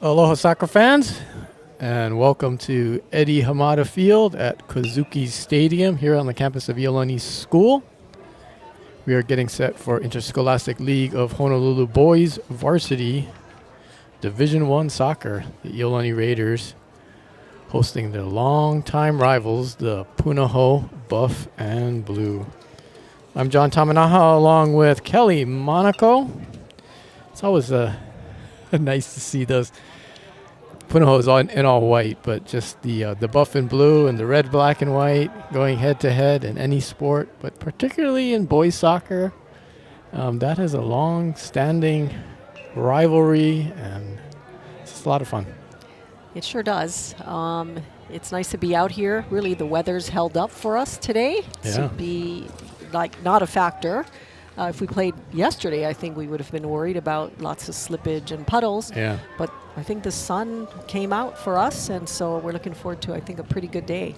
Aloha soccer fans, and welcome to Eddie Hamada Field at Kozuki Stadium here on the campus of Iolani School. We are getting set for Interscholastic League of Honolulu Boys Varsity Division I Soccer. The Iolani Raiders hosting their longtime rivals, the Punahou Buffanblu. I'm John Tamanaha along with Kelly Monaco. It's always nice to see those. Punahou is in all white, but just the buff and blue and the red, black, and white going head-to-head in any sport, but particularly in boys soccer. That is a long-standing rivalry, and it's just a lot of fun. It sure does. It's nice to be out here. Really, the weather's held up for us today to be not a factor. If we played yesterday, I think we would have been worried about lots of slippage and puddles. Yeah. But I think the sun came out for us, and so we're looking forward to, I think, a pretty good day.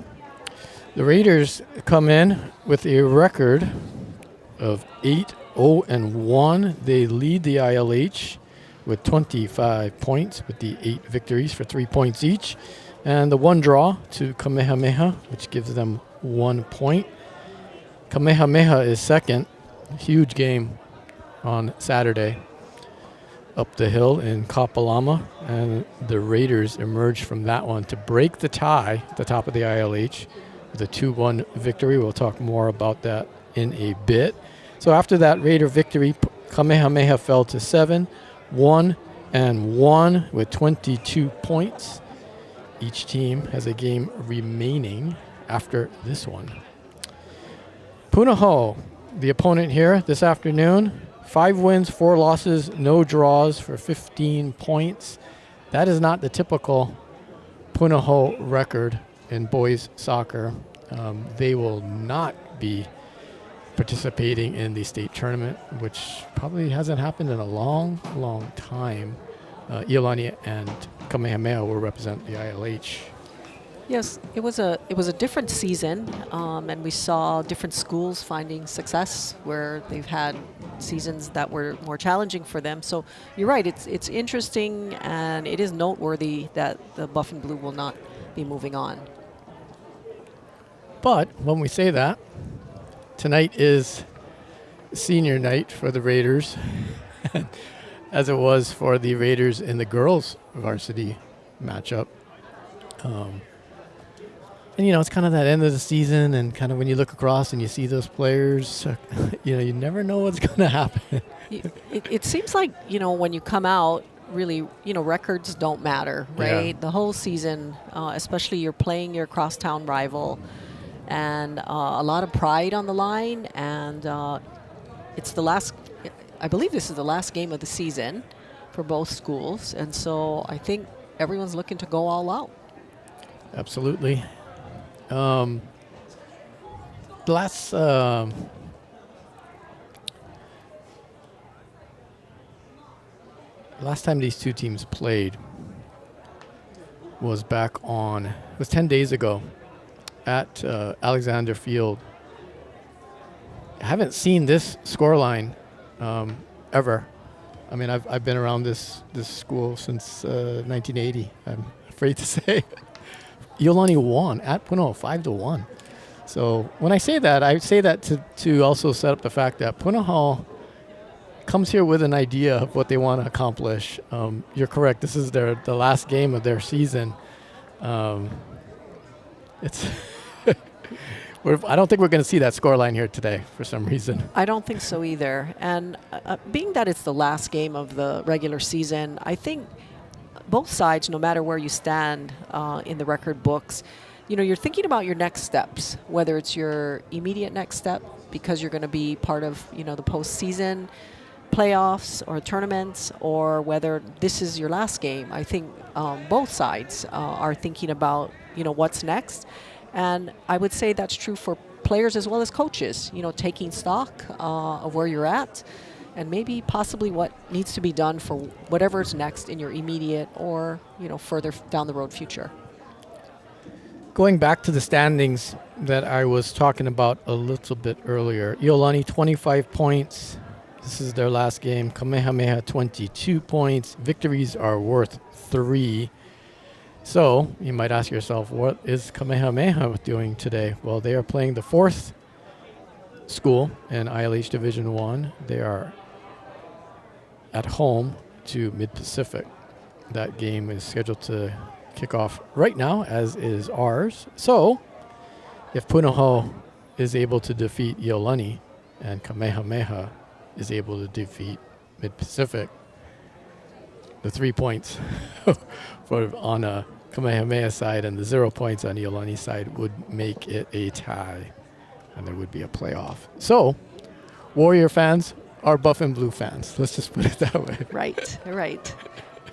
The Raiders come in with a record of 8-0-1. They lead the ILH with 25 points with the 8 victories for 3 points each. And the one draw to Kamehameha, which gives them 1 point. Kamehameha is second. Huge game on Saturday up the hill in Kapalama, and the Raiders emerged from that one to break the tie at the top of the ILH with a 2-1 victory. We'll talk more about that in a bit. So after that Raider victory, Kamehameha fell to 7-1-1 with 22 points. Each team has a game remaining after this one. Punahou, the opponent here this afternoon, 5 wins, 4 losses, no draws for 15 points. That is not the typical Punahou record in boys soccer. They will not be participating in the state tournament, which probably hasn't happened in a long, long time. Iolani and Kamehameha will represent the ILH. Yes, it was a different season, and we saw different schools finding success where they've had seasons that were more challenging for them. So you're right, it's interesting, and it is noteworthy that the Buff and Blue will not be moving on. But when we say that, tonight is senior night for the Raiders, as it was for the Raiders in the girls' varsity matchup. And, you know, it's kind of that end of the season, and kind of when you look across and you see those players, you never know what's going to happen. It seems like, when you come out, really, records don't matter, right? Yeah. The whole season, especially you're playing your crosstown rival, and a lot of pride on the line, and it's the last, I believe this is the last game of the season for both schools, and so I think everyone's looking to go all out. Absolutely. Last time these two teams played was back on, it was 10 days ago at Alexander Field. I haven't seen this scoreline ever. I mean, I've been around this school since 1980, I'm afraid to say. Iolani won at Punahou 5-1. So when I say that to also set up the fact that Punahou comes here with an idea of what they want to accomplish. You're correct. This is the last game of their season. It's I don't think we're going to see that scoreline here today for some reason. I don't think so either. And being that it's the last game of the regular season, I think both sides, no matter where you stand in the record books, you're thinking about your next steps, whether it's your immediate next step because you're going to be part of, the postseason playoffs or tournaments, or whether this is your last game. I think both sides are thinking about, what's next. And I would say that's true for players as well as coaches, taking stock of where you're at, and maybe possibly what needs to be done for whatever's next in your immediate or, further down the road future. Going back to the standings that I was talking about a little bit earlier, Iolani 25 points, This is their last game. Kamehameha 22 points. Victories are worth 3. So you might ask yourself, what is Kamehameha doing today? Well, they are playing the 4th school in ILH Division 1. They are at home to Mid-Pacific. That game is scheduled to kick off right now, as is ours. So if Punahou is able to defeat Iolani and Kamehameha is able to defeat Mid-Pacific, the 3 points on a Kamehameha side and the 0 points on Iolani side would make it a tie, and there would be a playoff. So, Warrior fans are Buffanblu fans. Let's just put it that way. Right.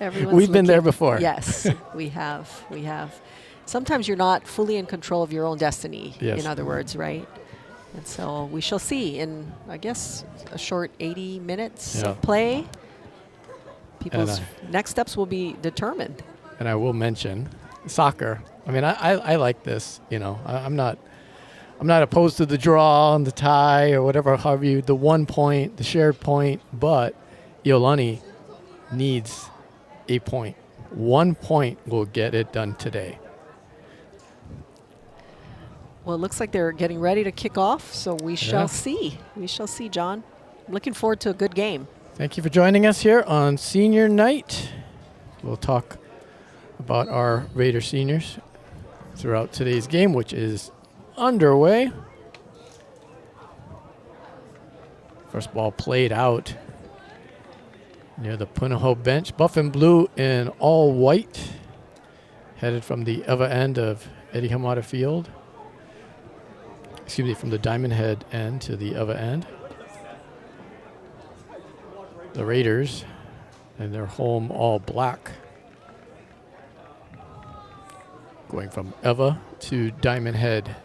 Everyone's We've been there before. Yes, we have. Sometimes you're not fully in control of your own destiny, yes. In other words, right? And so we shall see in, I guess, a short 80 minutes of play. People's next steps will be determined. And I will mention soccer. I mean, I like this. You know, I'm not opposed to the draw and the tie or whatever, however you, the 1 point, the shared point, but Iolani needs a point. 1 point will get it done today. Well, it looks like they're getting ready to kick off, so we shall see. We shall see, John. I'm looking forward to a good game. Thank you for joining us here on Senior Night. We'll talk about our Raider seniors throughout today's game, which is underway. First ball played out near the Punahou bench. Buffanblu in all white, headed from the other end of Eddie Hamada Field. Excuse me, from the Diamond Head end to the other end. The Raiders and their home all black. Going from Eva to Diamond Head.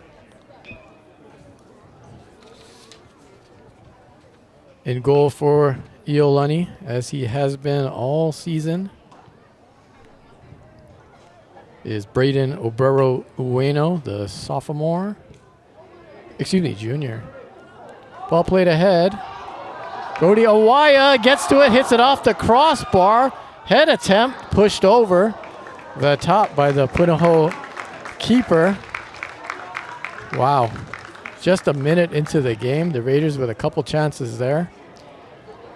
In goal for Iolani, as he has been all season, is Braden Obero Ueno, the sophomore. Excuse me, junior. Ball played ahead. Brody Awaya gets to it, hits it off the crossbar. Head attempt pushed over the top by the Punahou keeper. Wow. Just a minute into the game, the Raiders with a couple chances there.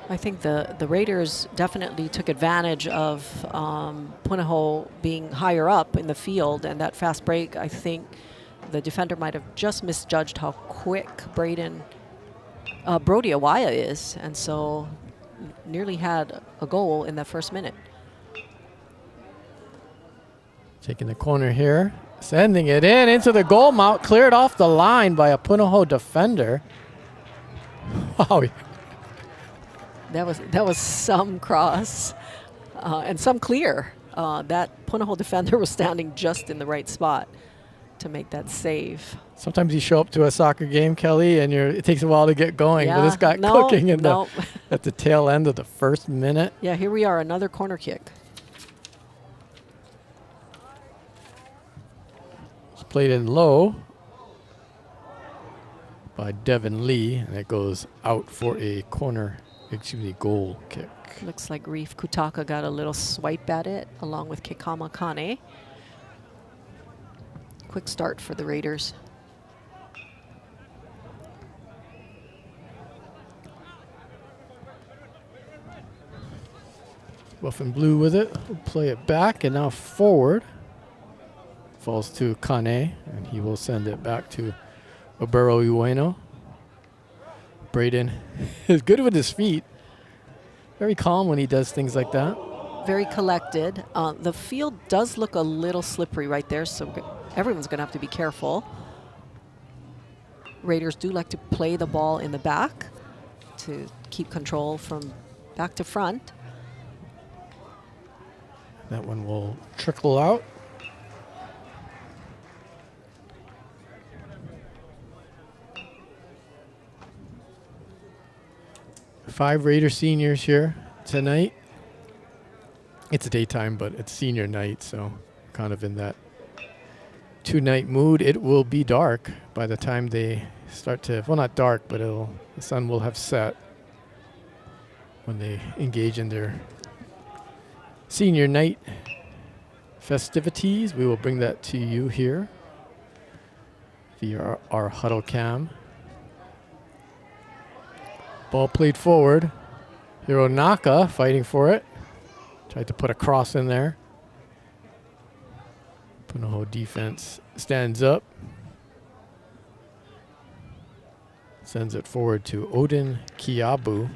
I think the Raiders definitely took advantage of Punahou being higher up in the field, and that fast break, I think the defender might have just misjudged how quick Brody Awaya is, and so nearly had a goal in that first minute. Taking the corner here, sending it into the goal mount, cleared off the line by a Punahou defender. Wow. That was some cross and some clear. That Punahou defender was standing just in the right spot to make that save. Sometimes you show up to a soccer game, Kelly, and it takes a while to get going. But this got cooking at the tail end of the first minute. Yeah, here we are, another corner kick. It's played in low by Devin Lee, and it goes out for a goal kick. Looks like Reef Kutaka got a little swipe at it, along with Kikama Kane. Quick start for the Raiders. Buffanblu with it. We'll play it back, and now forward. Falls to Kane, and he will send it back to Obero Ueno. Braden is good with his feet. Very calm when he does things like that. Very collected. The field does look a little slippery right there, so everyone's going to have to be careful. Raiders do like to play the ball in the back to keep control from back to front. That one will trickle out. Five Raider seniors here tonight. It's daytime, but it's senior night, so kind of in that two-night mood. It will be dark by the time they start to, well, not dark, but the sun will have set. when they engage in their senior night festivities. We will bring that to you here via our huddle cam. Ball played forward. Hironaka fighting for it. Tried to put a cross in there. Punahou defense stands up. Sends it forward to Odin Kiabu.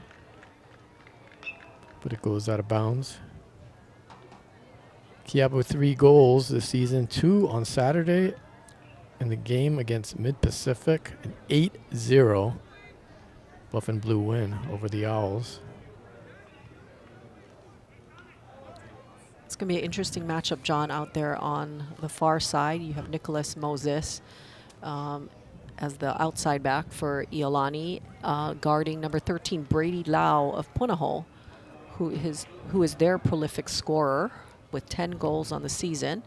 But it goes out of bounds. Kiabu 3 goals this season, 2 on Saturday in the game against Mid-Pacific, an 8-0 Buffanblu win over the Owls. It's going to be an interesting matchup, John, out there on the far side. You have Nicholas Moses as the outside back for Iolani, guarding number 13, Brady Lau of Punahou, who is their prolific scorer with 10 goals on the season.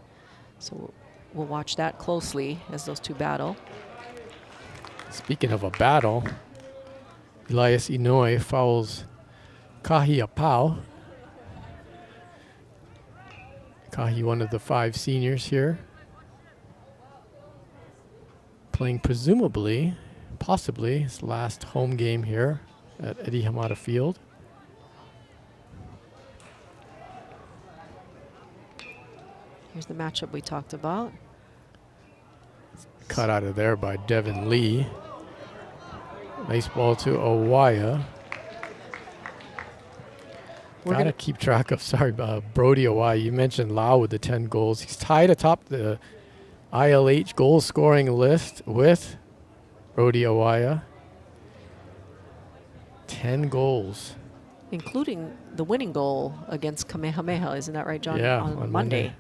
So we'll watch that closely as those two battle. Speaking of a battle, Elias Inouye fouls Kahiapau. Kahi, one of the 5 seniors here, playing presumably, possibly, his last home game here at Eddie Hamada Field. Here's the matchup we talked about. Cut out of there by Devin Lee. Nice ball to Owaya. Gotta keep track of, Brody Owaya. You mentioned Lau with the 10 goals. He's tied atop the ILH goal scoring list with Brody Owaya. 10 goals. Including the winning goal against Kamehameha, isn't that right, John? Yeah, on Monday.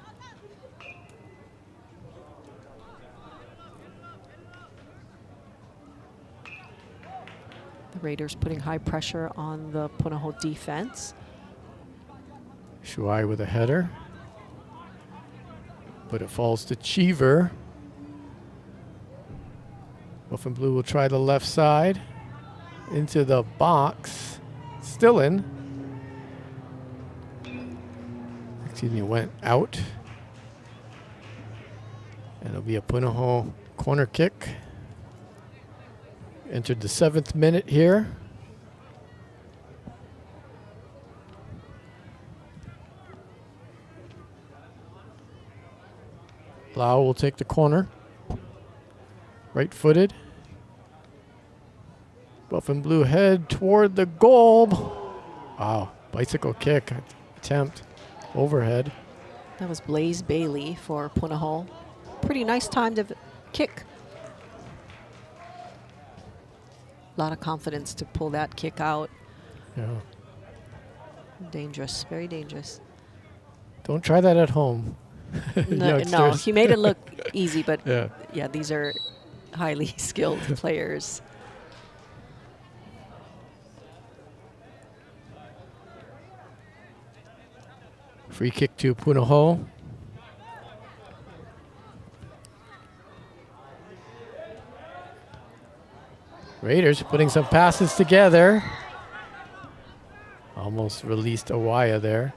The Raiders putting high pressure on the Punahou defense. Shuai with a header. But it falls to Cheever. Buffanblu will try the left side. Into the box. Still in. Excuse me, went out. And it'll be a Punahou corner kick. Entered the 7th minute here. Lau will take the corner. Right-footed. Buffanblu head toward the goal. Wow, bicycle kick attempt. Overhead. That was Blaze Bailey for Punahou. Pretty nice timed kick. A lot of confidence to pull that kick out. Yeah. Dangerous, very dangerous. Don't try that at home. No, he made it look easy, but yeah, these are highly skilled players. Free kick to Punahou. Raiders putting some passes together. Almost released Owaya there.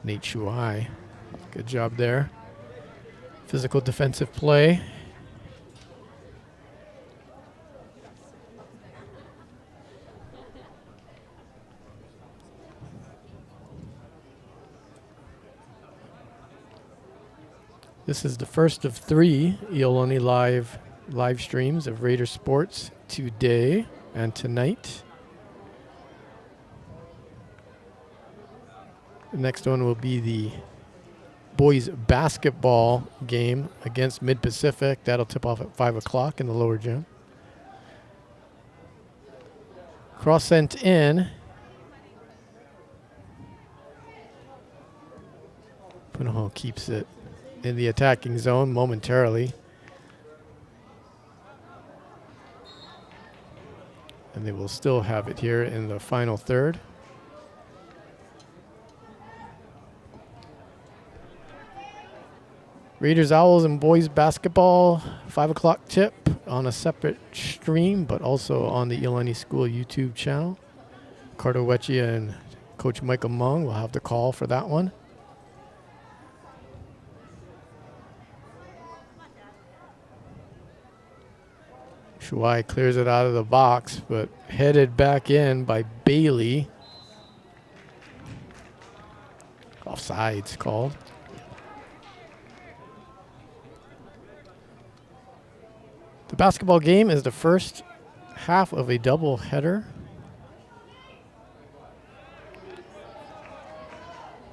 Nate Shuai, good job there. Physical defensive play. This is the first of 3 Iolani live streams of Raider Sports today and tonight. The next one will be the boys basketball game against Mid-Pacific. That'll tip off at 5 o'clock in the lower gym. Cross sent in. Punahou keeps it in the attacking zone momentarily. And they will still have it here in the final third. Raiders Owls and boys basketball, 5 o'clock tip on a separate stream, but also on the Iolani School YouTube channel. Carter Wetchia and Coach Michael Mung will have the call for that one. Shuai clears it out of the box, but headed back in by Bailey. Offsides called. The basketball game is the first half of a double header.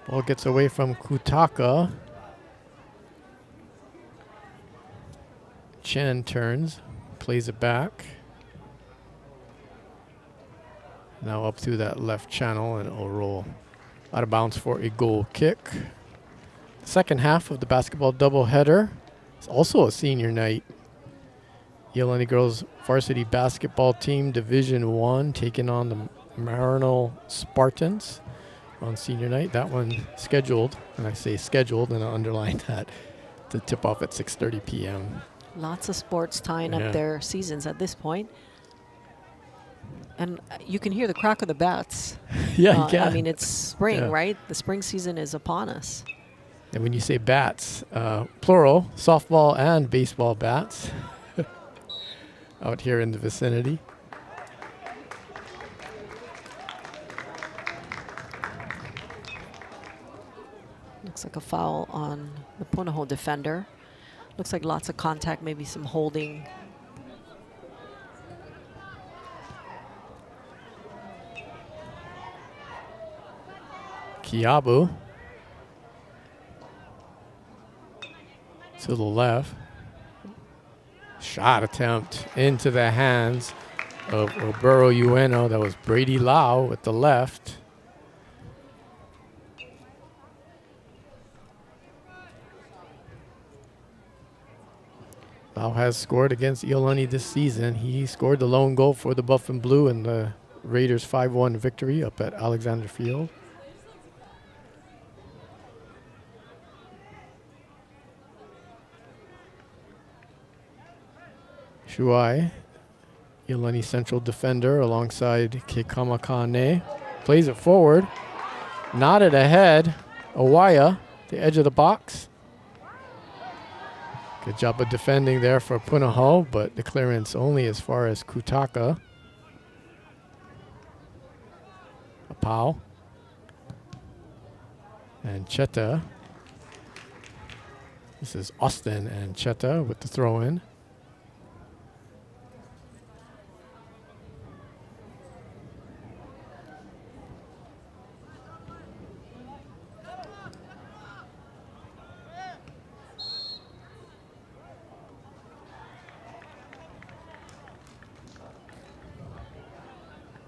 Ball gets away from Kutaka. Chen turns, plays it back. Now up through that left channel, and it'll roll out of bounds for a goal kick. Second half of the basketball doubleheader. It's also a senior night. Iolani girls varsity basketball team Division 1 taking on the Marino Spartans on senior night. That one scheduled, and I say scheduled, and I'll underline that, to tip off at 6:30 p.m. Lots of sports tying up their seasons at this point. And you can hear the crack of the bats. Yeah, you can. I mean, it's spring, right? The spring season is upon us. And when you say bats, plural, softball and baseball bats out here in the vicinity. Looks like a foul on the Punahou defender. Looks like lots of contact, maybe some holding. Kiabu to the left. Shot attempt into the hands of Oburo Ueno. That was Brady Lau with the left. Lau has scored against Iolani this season. He scored the lone goal for the Buffanblu in the Raiders 5-1 victory up at Alexander Field. Shuai, Iolani Central defender alongside Kekamakane. Plays it forward. Nodded ahead. Awaya, the edge of the box. Good job of defending there for Punahou, but the clearance only as far as Kutaka. Apau. And Cheta. This is Austin and Cheta with the throw-in.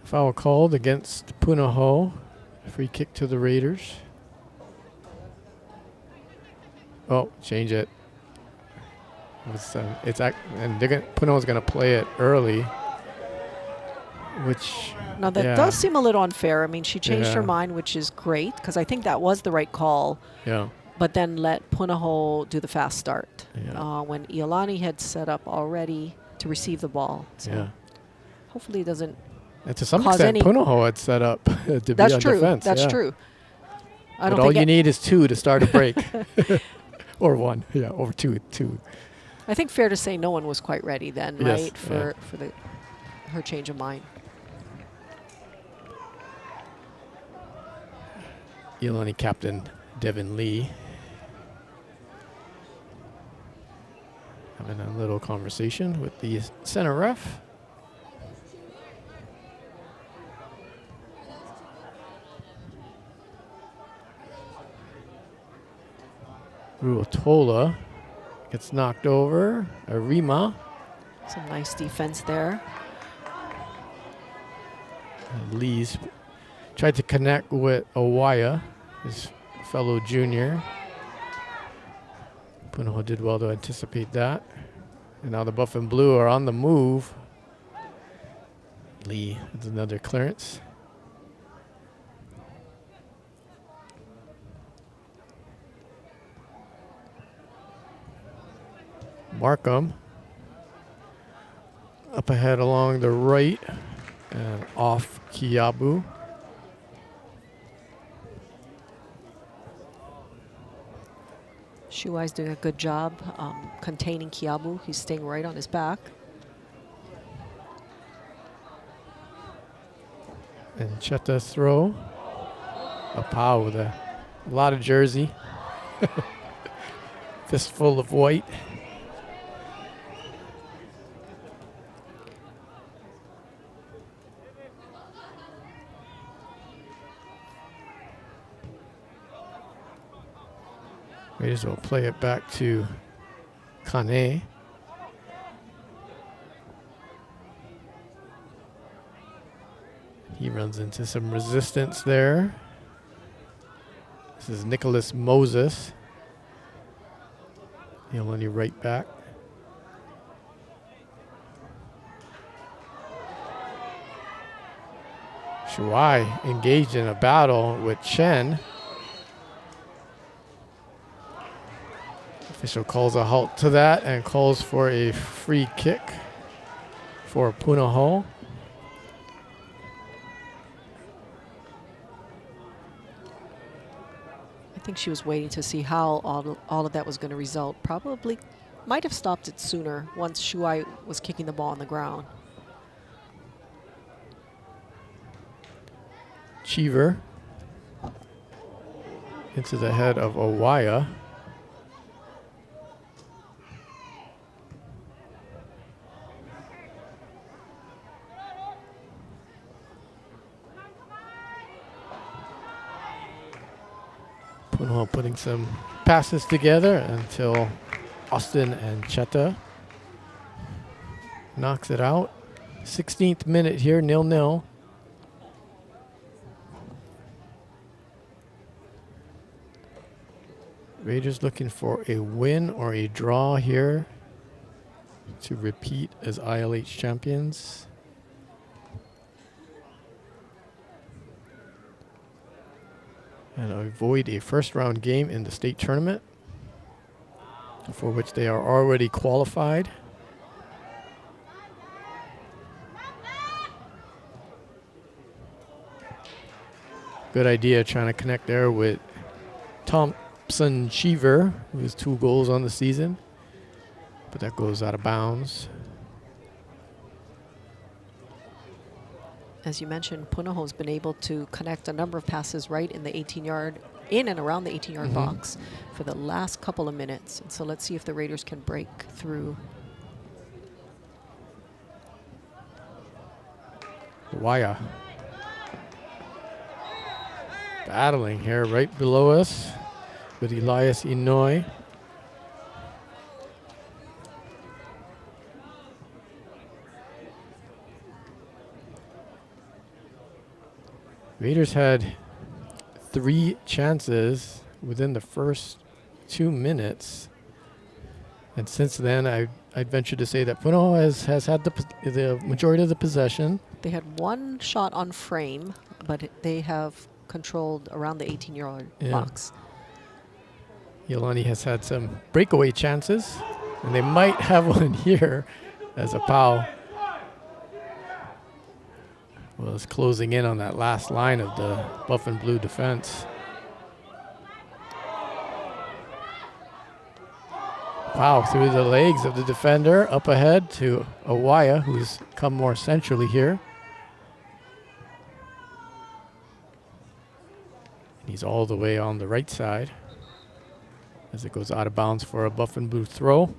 Foul called against Punahou. Free kick to the Raiders. Oh, change it. And Punahou's going to play it early, which. Now that does seem a little unfair. I mean, she changed her mind, which is great, because I think that was the right call. Yeah. But then let Punahou do the fast start when Iolani had set up already to receive the ball. So hopefully it doesn't. And to some extent, Punahou had set up to be on defense. That's true. But all you need is 2 to start a break. Or 1, or 2. I think fair to say no one was quite ready then, right, for her change of mind. Iolani captain Devin Lee having a little conversation with the center ref. Ruotola gets knocked over. Arima. Some nice defense there. And Lee's tried to connect with Awaya, his fellow junior. Punahou did well to anticipate that. And now the Buffanblu are on the move. Lee with another clearance. Markham. Up ahead along the right and off Kiabu. Shuai's doing a good job containing Kiabu. He's staying right on his back. And Cheta throw. A Pau with a lot of jersey. Fistful of white. May as well play it back to Kane. He runs into some resistance there. This is Nicholas Moses. Iolani right back. Shuai engaged in a battle with Chen. Official calls a halt to that and calls for a free kick for Punahou. I think she was waiting to see how all of that was going to result. Probably might have stopped it sooner once Shuai was kicking the ball on the ground. Cheever into the head of Owaya. Punahou putting some passes together until Austin and Cheta knocks it out. 16th minute here, 0-0. Raiders looking for a win or a draw here to repeat as ILH champions. And avoid a first round game in the state tournament, for which they are already qualified. Good idea trying to connect there with Thompson Cheever, who has 2 goals on the season, but that goes out of bounds. As you mentioned, Punahou's been able to connect a number of passes right in the 18-yard, in and around the 18-yard box for the last couple of minutes. And so let's see if the Raiders can break through. Waya battling here right below us with Elias Inouye. Raiders had 3 chances within the first 2 minutes. And since then, I'd venture to say that Punahou has had the majority of the possession. They had 1 shot on frame, but they have controlled around the 18-yard box. Iolani has had some breakaway chances, and they might have one here as a Pau was closing in on that last line of the Buffanblu defense. Pau through the legs of the defender, up ahead to Owaya, who's come more centrally here. He's all the way on the right side as it goes out of bounds for a Buffanblu throw.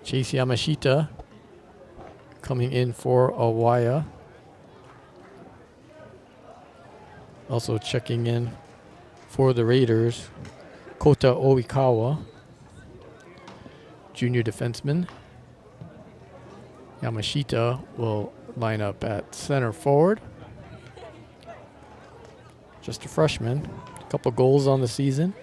Chase Yamashita coming in for Owaya. Also checking in for the Raiders, Kota Oikawa, junior defenseman. Yamashita will line up at center forward. Just a freshman, a couple goals on the season.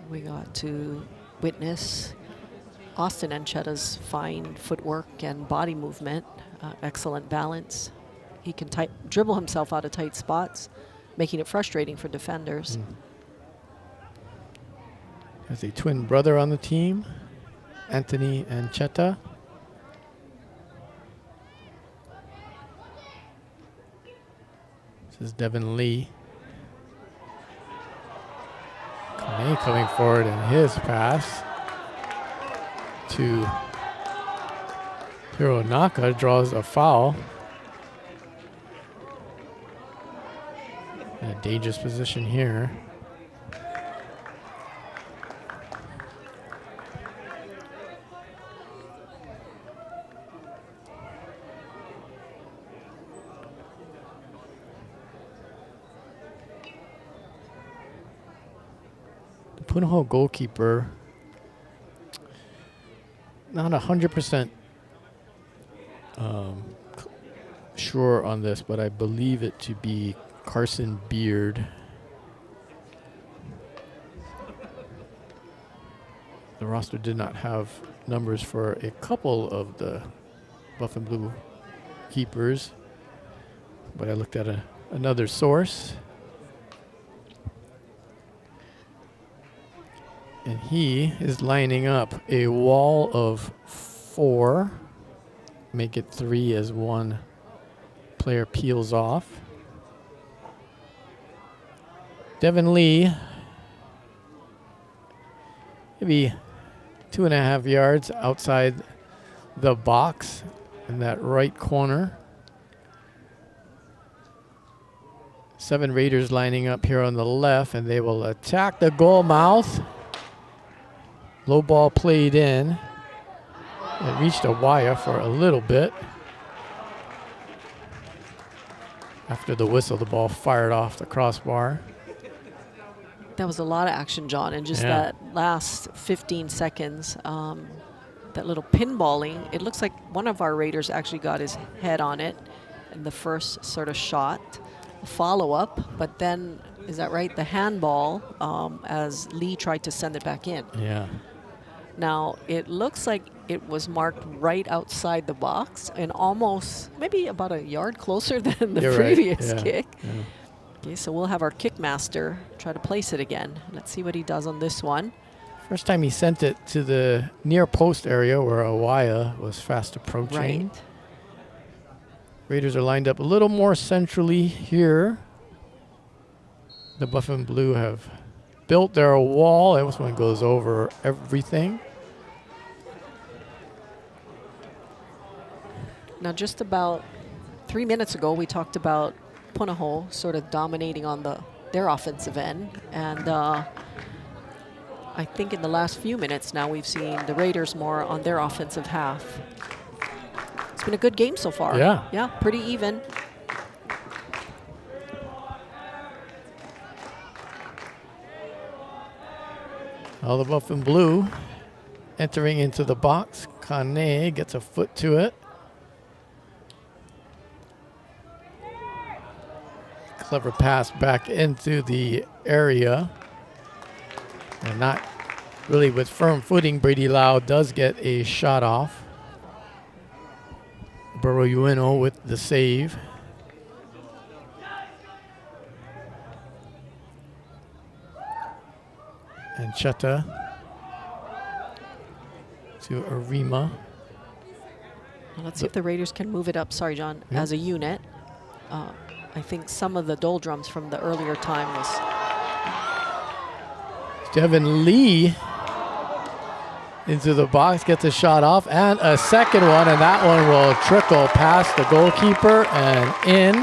We got to witness Austin Anchetta's fine footwork and body movement, excellent balance. He can dribble himself out of tight spots, making it frustrating for defenders. Has a twin brother on the team, Anthony Anchetta. This is Devin Lee. Kane coming forward in his pass to Hironaka, draws a foul. In a dangerous position here. The Punahou goalkeeper, not 100% sure on this, but I believe it to be Carson Beard. The roster did not have numbers for a couple of the Buffanblu keepers, but I looked at another source. And he is lining up a wall of 4, make it 3 as one player peels off. Devin Lee, maybe 2.5 yards outside the box in that right corner. 7 Raiders lining up here on the left, and they will attack the goal mouth. Low ball played in. It reached a wire for a little bit. After the whistle, the ball fired off the crossbar. That was a lot of action, John, in just that last 15 seconds. That little pinballing, it looks like one of our Raiders actually got his head on it in the first sort of shot. Follow-up, but then, is that right, the handball as Lee tried to send it back in. Yeah. Now, it looks like it was marked right outside the box and almost maybe about a yard closer than the previous kick. Yeah. Okay, so we'll have our kick master try to place it again. Let's see what he does on this one. First time he sent it to the near post area where Awaya was fast approaching. Right. Raiders are lined up a little more centrally here. The Buffanblu have built their wall. This one goes over everything. Now, just about 3 minutes ago, we talked about Punahou sort of dominating on their offensive end. And I think in the last few minutes now, we've seen the Raiders more on their offensive half. It's been a good game so far. Yeah. Yeah, pretty even. All the Buffanblu entering into the box. Kane gets a foot to it. Clever pass back into the area. And not really with firm footing. Brady Lau does get a shot off. Burrow Ueno with the save. And Cheta to Arima. Well, let's see if the Raiders can move it up, sorry, John, as a unit. I think some of the doldrums from the earlier time was... Devin Lee into the box, gets a shot off, and a second one, and that one will trickle past the goalkeeper and in.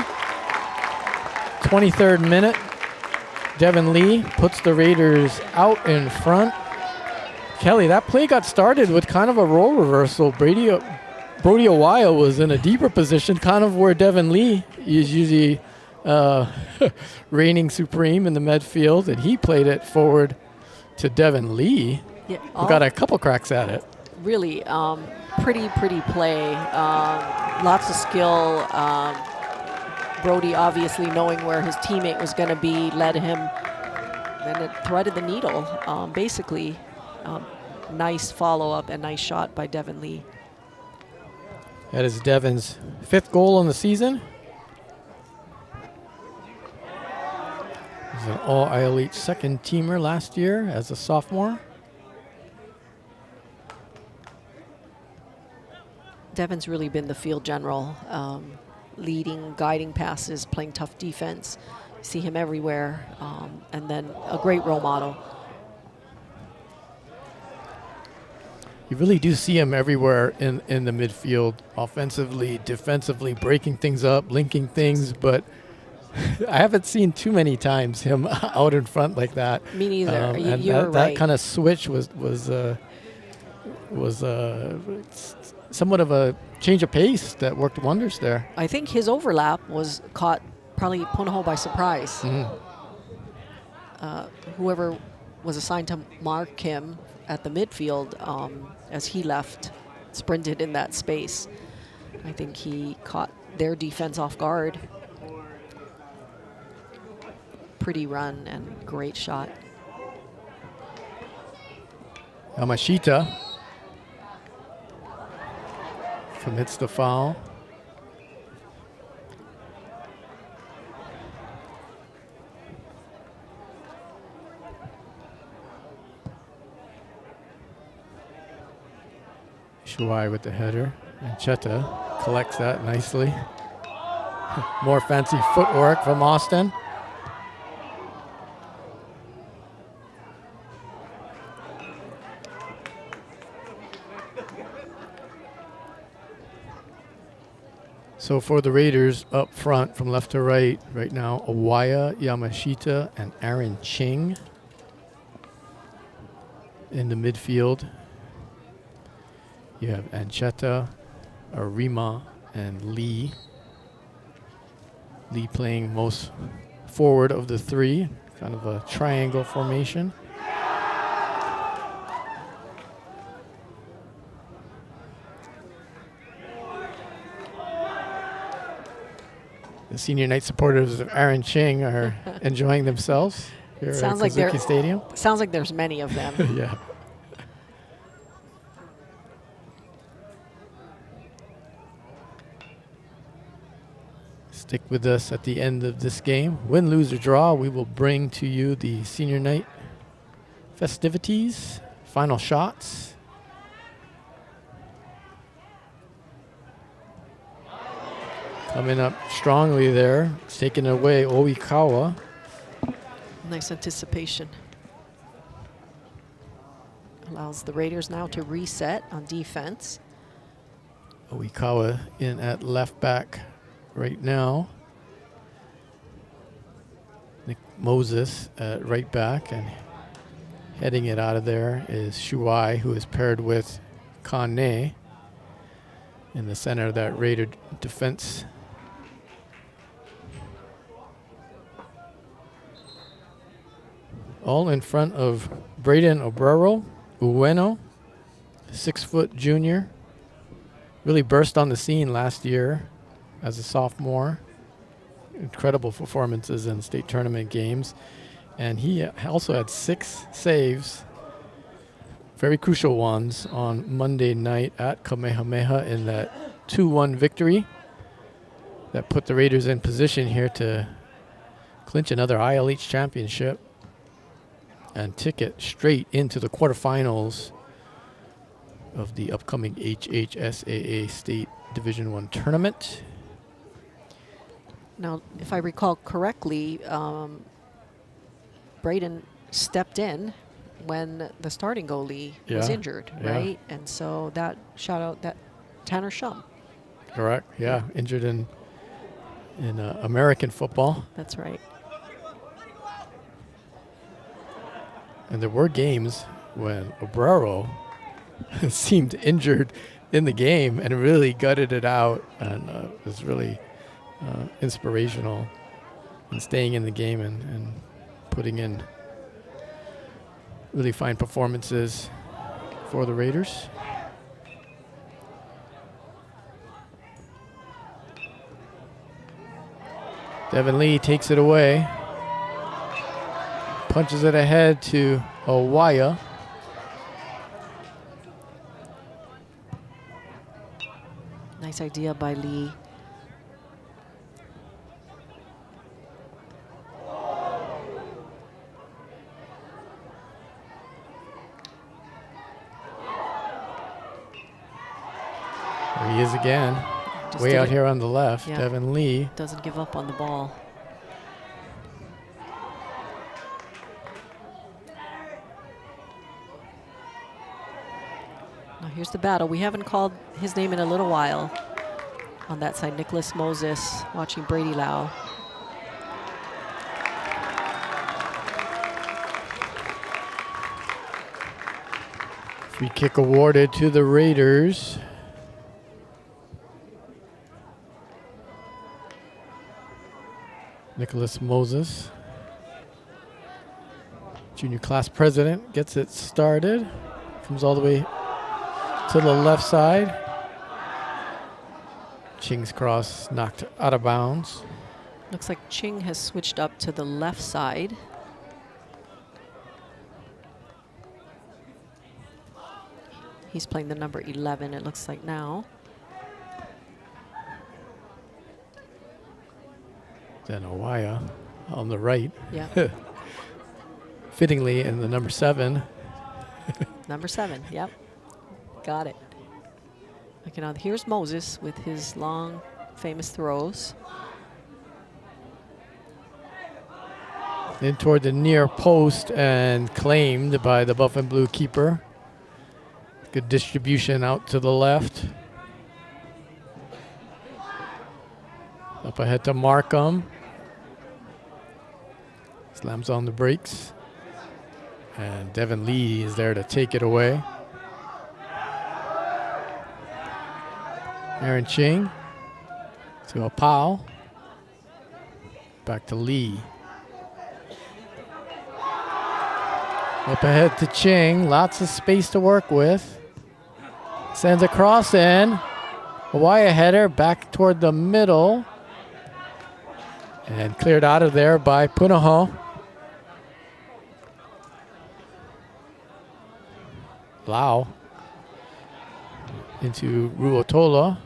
23rd minute, Devin Lee puts the Raiders out in front. Kelly, that play got started with kind of a role reversal. Brody Awaya was in a deeper position, kind of where Devin Lee is usually reigning supreme in the midfield, and he played it forward to Devin Lee. Yeah, who got a couple cracks at it. Really pretty play. Lots of skill. Brody obviously knowing where his teammate was going to be led him and it threaded the needle, basically. Nice follow-up and nice shot by Devin Lee. That is Devin's 5th goal in the season. He's an all-ILH second teamer last year as a sophomore. Devin's really been the field general, leading, guiding passes, playing tough defense. You see him everywhere, and then a great role model. You really do see him everywhere in the midfield, offensively, defensively, breaking things up, linking things, but I haven't seen too many times him out in front like that. Me neither. And You're right. that kind of switch was somewhat of a change of pace that worked wonders there. I think his overlap was caught probably Punahou by surprise. Whoever was assigned to mark him at the midfield as he left, sprinted in that space. I think he caught their defense off guard. Pretty run and great shot. Yamashita commits the foul. Shuai with the header, and Cheta collects that nicely. More fancy footwork from Austin. So for the Raiders up front from left to right now, Awaya, Yamashita, and Aaron Ching in the midfield. You have Ancheta, Arima, and Lee. Lee playing most forward of the three, kind of a triangle formation. The senior night supporters of Aaron Ching are enjoying themselves here at Kazuki Stadium. Sounds like there's many of them. Yeah. Stick with us at the end of this game. Win, lose, or draw, we will bring to you the senior night festivities, final shots. Coming up strongly there, taking away Oikawa. Nice anticipation. Allows the Raiders now to reset on defense. Oikawa in at left back right now. Nick Moses at right back, and heading it out of there is Shuai, who is paired with Kane in the center of that Raider defense. All in front of Braden Obrero Ueno, 6-foot junior. Really burst on the scene last year as a sophomore. Incredible performances in state tournament games. And he also had 6 saves, very crucial ones, on Monday night at Kamehameha in that 2-1 victory that put the Raiders in position here to clinch another ILH championship and ticket straight into the quarterfinals of the upcoming HHSAA State Division I tournament. Now, if I recall correctly, Braden stepped in when the starting goalie was injured, right? And so that shout out that Tanner Shum. Correct. Yeah, injured in American football. That's right. And there were games when Obrero seemed injured in the game and really gutted it out, and was really inspirational in staying in the game and putting in really fine performances for the Raiders. Devin Lee takes it away. punches it ahead to Awaya. Nice idea by Lee. There he is again. Just Way did out it. here on the left, Yeah. Devin Lee. Doesn't give up on the ball. Now here's the battle. We haven't called his name in a little while. On that side, Nicholas Moses watching Brady Lau. Free kick awarded to the Raiders. Nicholas Moses, junior class president, gets it started. Comes all the way to the left side. Ching's cross knocked out of bounds. Looks like Ching has switched up to the left side. He's playing the number 11, it looks like now. Then Awaya on the right. Yeah. Fittingly in the number 7. Number 7, yep. Got it. Okay, now here's Moses with his long, famous throws. In toward the near post and claimed by the Buffanblu keeper. Good distribution out to the left. Up ahead to Markham. Slams on the brakes. And Devin Lee is there to take it away. Aaron Ching to Apau. Back to Lee. Up ahead to Ching. Lots of space to work with. Sends a cross in. Awaya header back toward the middle. And cleared out of there by Punahou. Lau into Ruotola.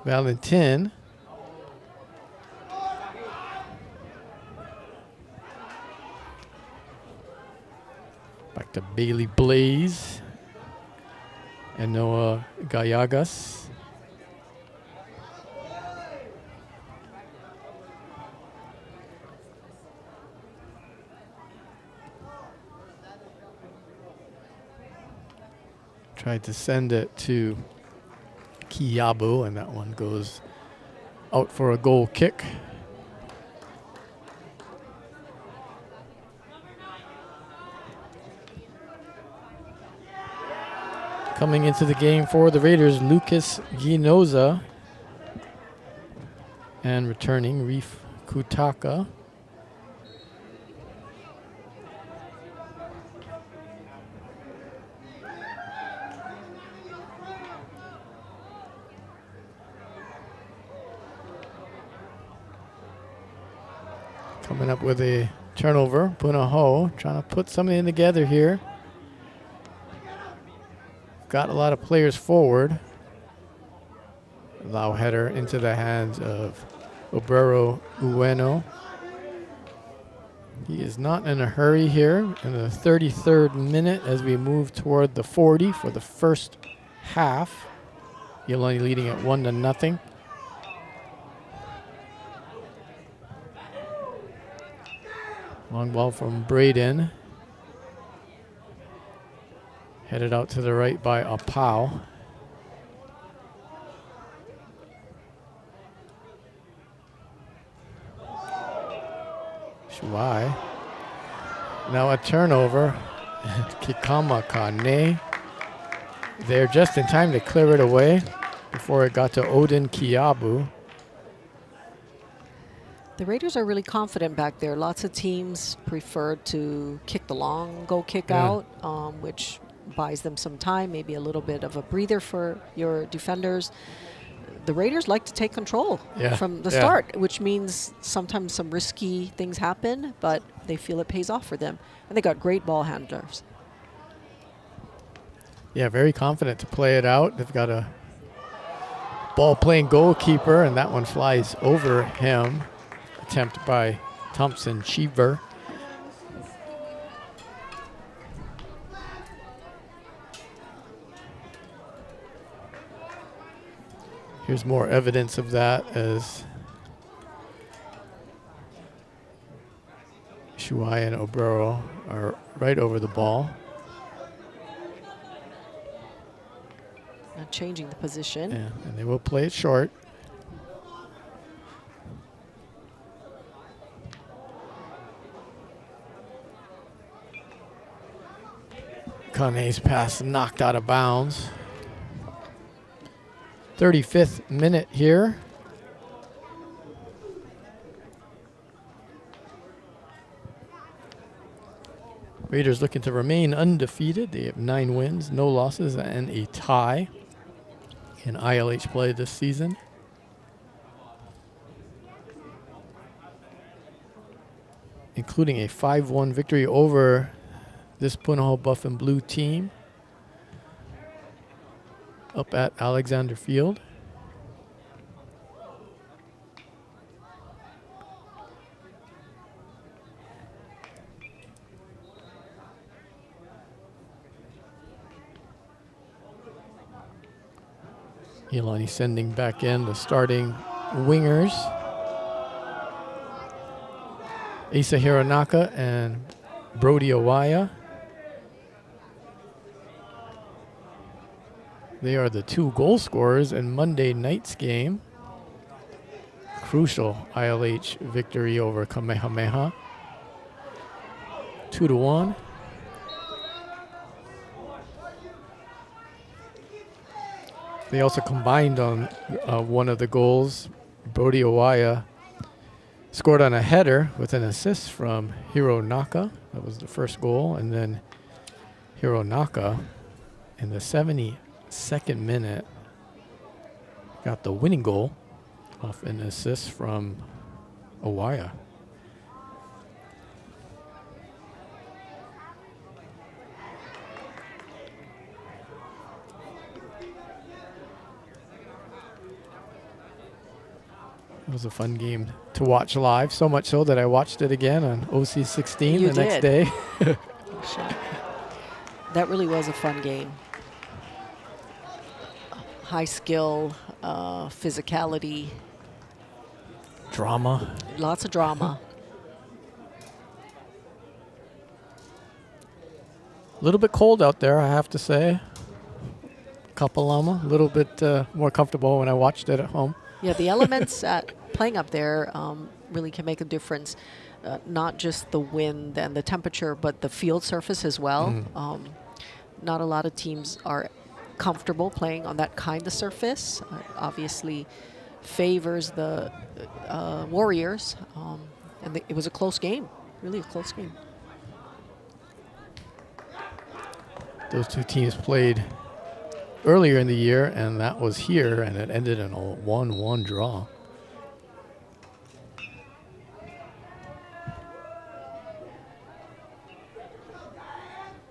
Valentin. Back to Bailey Blaze. And Noah Gallegos. Tried to send it to Kiabu, and that one goes out for a goal kick. Coming into the game for the Raiders, Lucas Ginoza. And returning, Reef Kutaka. Coming up with a turnover. Punahou trying to put something together here. Got a lot of players forward. Lau header into the hands of Obrero Ueno. He is not in a hurry here in the 33rd minute as we move toward the 40 for the first half. Iolani leading at 1-0. Long ball from Braden. Headed out to the right by Apau. Shuai. Now a turnover. Kikama Kane. There just in time to clear it away before it got to Odin Kiabu. The Raiders are really confident back there. Lots of teams prefer to kick the long, go kick out, which buys them some time, maybe a little bit of a breather for your defenders. the Raiders like to take control from the start, which means sometimes some risky things happen, but they feel it pays off for them. And they got great ball handlers. Yeah, very confident to play it out. They've got a ball-playing goalkeeper, and that one flies over him. Attempt by Thompson Cheever. Here's more evidence of that as Shuai and Obrero are right over the ball. Not changing the position. Yeah, and they will play it short. Kane's pass knocked out of bounds. 35th minute here. Raiders looking to remain undefeated. They have 9 wins, no losses, and a tie in ILH play this season. Including a 5-1 victory over this Punahou Buffanblu team up at Alexander Field. Iolani sending back in the starting wingers. Asa Hironaka and Brody Owaya. They are the 2 goal scorers in Monday night's game. Crucial ILH victory over Kamehameha. 2-1. They also combined on one of the goals. Brody Owaya scored on a header with an assist from Hironaka. That was the first goal. And then Hironaka in the 72nd minute got the winning goal off an assist from Owaya. It was a fun game to watch live, so much so that I watched it again on OC16 the next day. That really was a fun game. High skill, physicality. Drama. Lots of drama. A little bit cold out there, I have to say. Kapalama, a little bit more comfortable when I watched it at home. Yeah, the elements playing up there really can make a difference. Not just the wind and the temperature, but the field surface as well. Not a lot of teams are comfortable playing on that kind of surface. Obviously favors the Warriors. And it was a close game, really a close game. Those 2 teams played earlier in the year, and that was here, and it ended in a 1-1 draw.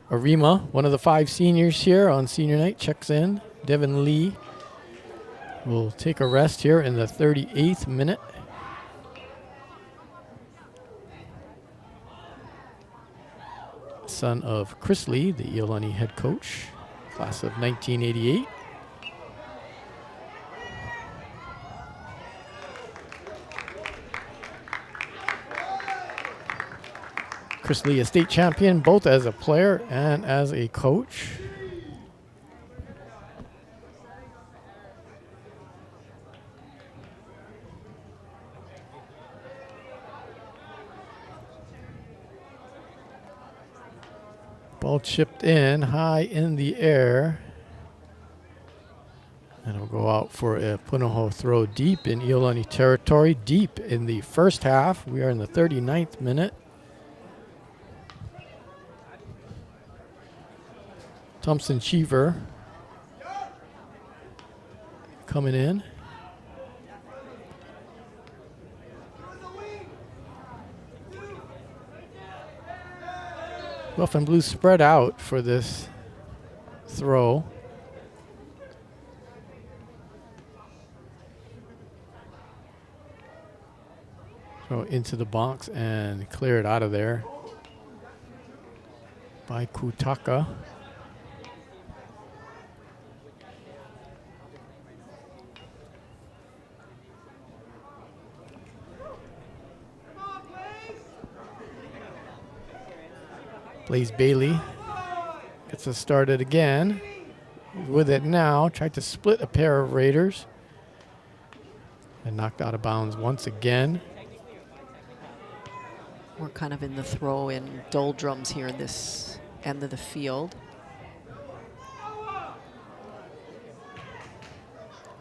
Arima, one of the 5 seniors here on senior night, checks in. Devin Lee will take a rest here in the 38th minute. Son of Chris Lee, the Iolani head coach, class of 1988. Chris Lee, a state champion, both as a player and as a coach. Ball chipped in high in the air. And it'll go out for a Punahou throw deep in Iolani territory, deep in the first half. We are in the 39th minute. Thompson Cheever coming in. Buffanblu spread out for this throw. Throw into the box and clear it out of there by Kutaka. Blaze Bailey gets us started again. He's with it now. Tried to split a pair of Raiders. And knocked out of bounds once again. We're kind of in the throw-in doldrums here in this end of the field.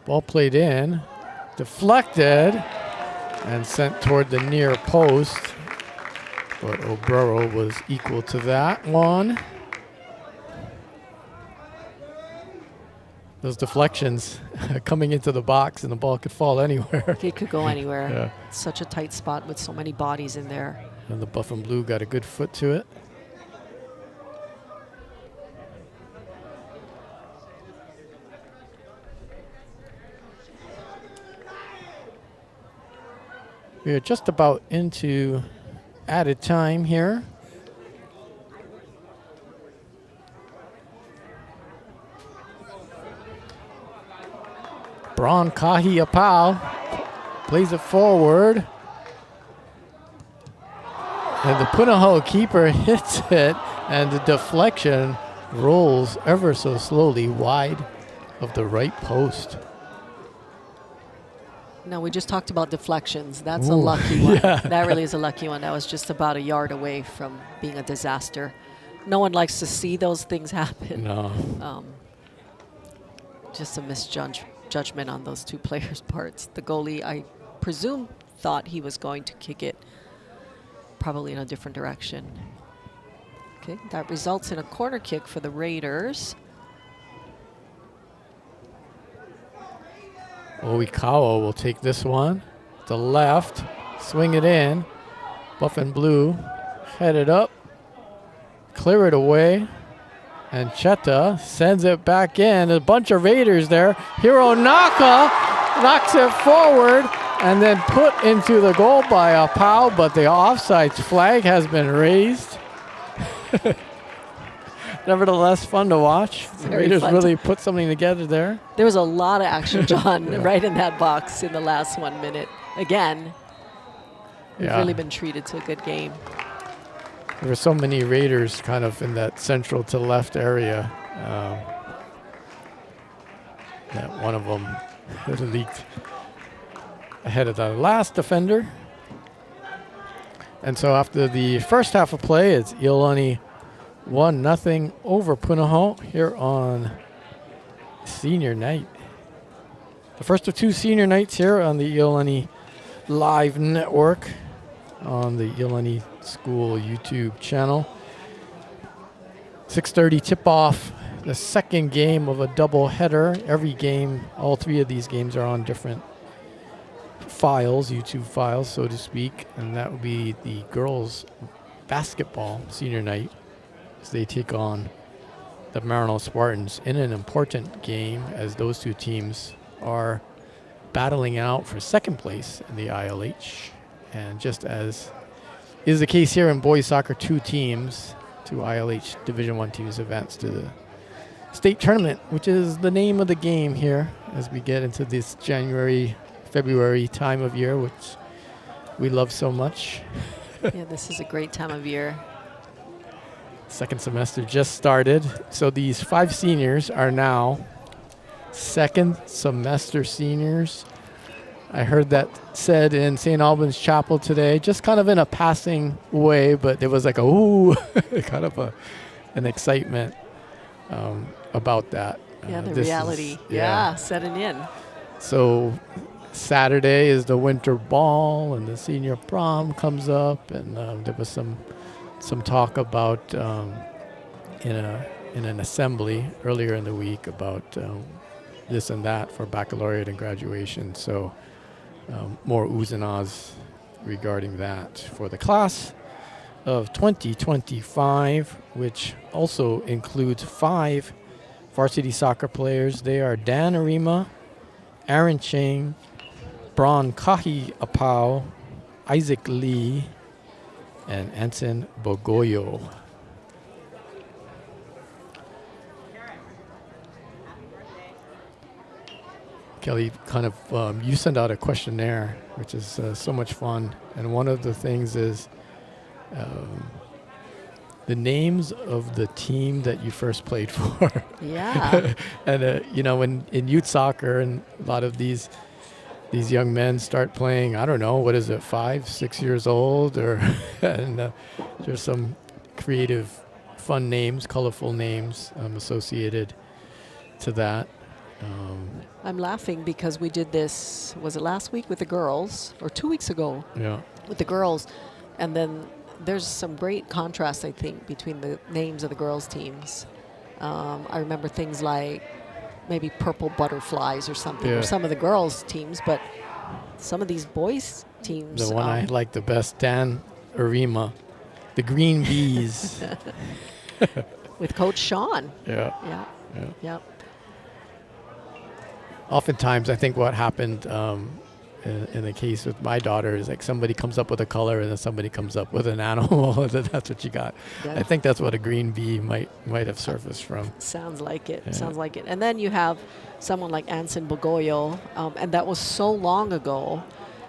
Ball played in, deflected, and sent toward the near post. But Obrero was equal to that one. Those deflections coming into the box, and the ball could fall anywhere. It could go anywhere. Yeah. Such a tight spot with so many bodies in there. And the Buffanblu got a good foot to it. We are just about into added time here. Braun Kahiapau plays it forward. And the Punahou keeper hits it, and the deflection rolls ever so slowly wide of the right post. No, we just talked about deflections. That's a lucky one. Yeah. That really is a lucky one. That was just about a yard away from being a disaster. No one likes to see those things happen. No. Just a misjudgment on those two players' parts. The goalie, I presume, thought he was going to kick it probably in a different direction. Okay, that results in a corner kick for the Raiders. Oikawa will take this one. To left, swing it in. Buffanblu headed up, clear it away, and Cheta sends it back in. A bunch of Raiders there. Hironaka knocks it forward and then put into the goal by Apau, but the offsides flag has been raised. Nevertheless, fun to watch. The Raiders really put something together there. There was a lot of action, John, right in that box in the last 1 minute. Again, we've really been treated to a good game. There were so many Raiders kind of in that central to left area that one of them leaked ahead of the last defender. And so after the first half of play, it's Iolani 1-0 over Punahou here on senior night. The first of two senior nights here on the Iolani Live Network on the Iolani School YouTube channel. 6:30 tip-off, the second game of a double header. Every game, all three of these games are on different files, YouTube files, so to speak, and that would be the girls' basketball senior night as they take on the Marino Spartans in an important game, as those two teams are battling out for second place in the ILH. And just as is the case here in boys soccer, two ILH Division I teams advance to the state tournament, which is the name of the game here as we get into this January, February time of year, which we love so much. Yeah, this is a great time of year. Second semester just started. So these 5 seniors are now second semester seniors. I heard that said in St. Albans Chapel today, just kind of in a passing way, but there was like a ooh, kind of an excitement about that. Yeah, the reality, setting in. So Saturday is the winter ball, and the senior prom comes up, and there was some talk about in an assembly earlier in the week about this and that for baccalaureate and graduation. So more oohs and ahs regarding that for the class of 2025. which also includes 5 varsity soccer players. They are Dan Arima, Aaron Ching, Bron Kahi Apau, Isaac Lee, and Anson Bogoyo. Kelly, kind of, you send out a questionnaire, which is so much fun. And one of the things is the names of the team that you first played for. Yeah. And, you know, in youth soccer, and a lot of these young men start playing, I don't know, what is it, 5, 6 years old? And there's some creative, fun names, colorful names associated to that. I'm laughing because we did this, was it last week with the girls, or 2 weeks ago Yeah. with the girls? And then there's some great contrast, I think, between the names of the girls' teams. I remember things like maybe Purple Butterflies or something, Yeah. or some of the girls' teams, but some of these boys' teams. The one I like the best, Dan Arima, the Green Bees. With Coach Sean. Yeah. Yeah. Yeah. Yeah. Oftentimes, I think what happened in the case with my daughter is like somebody comes up with a color and then somebody comes up with an animal, and that's what you got. Yeah. I think that's what a green bee might have surfaced from. Sounds like it. Yeah. Sounds like it. And then you have someone like Anson Bogoyo, and that was so long ago,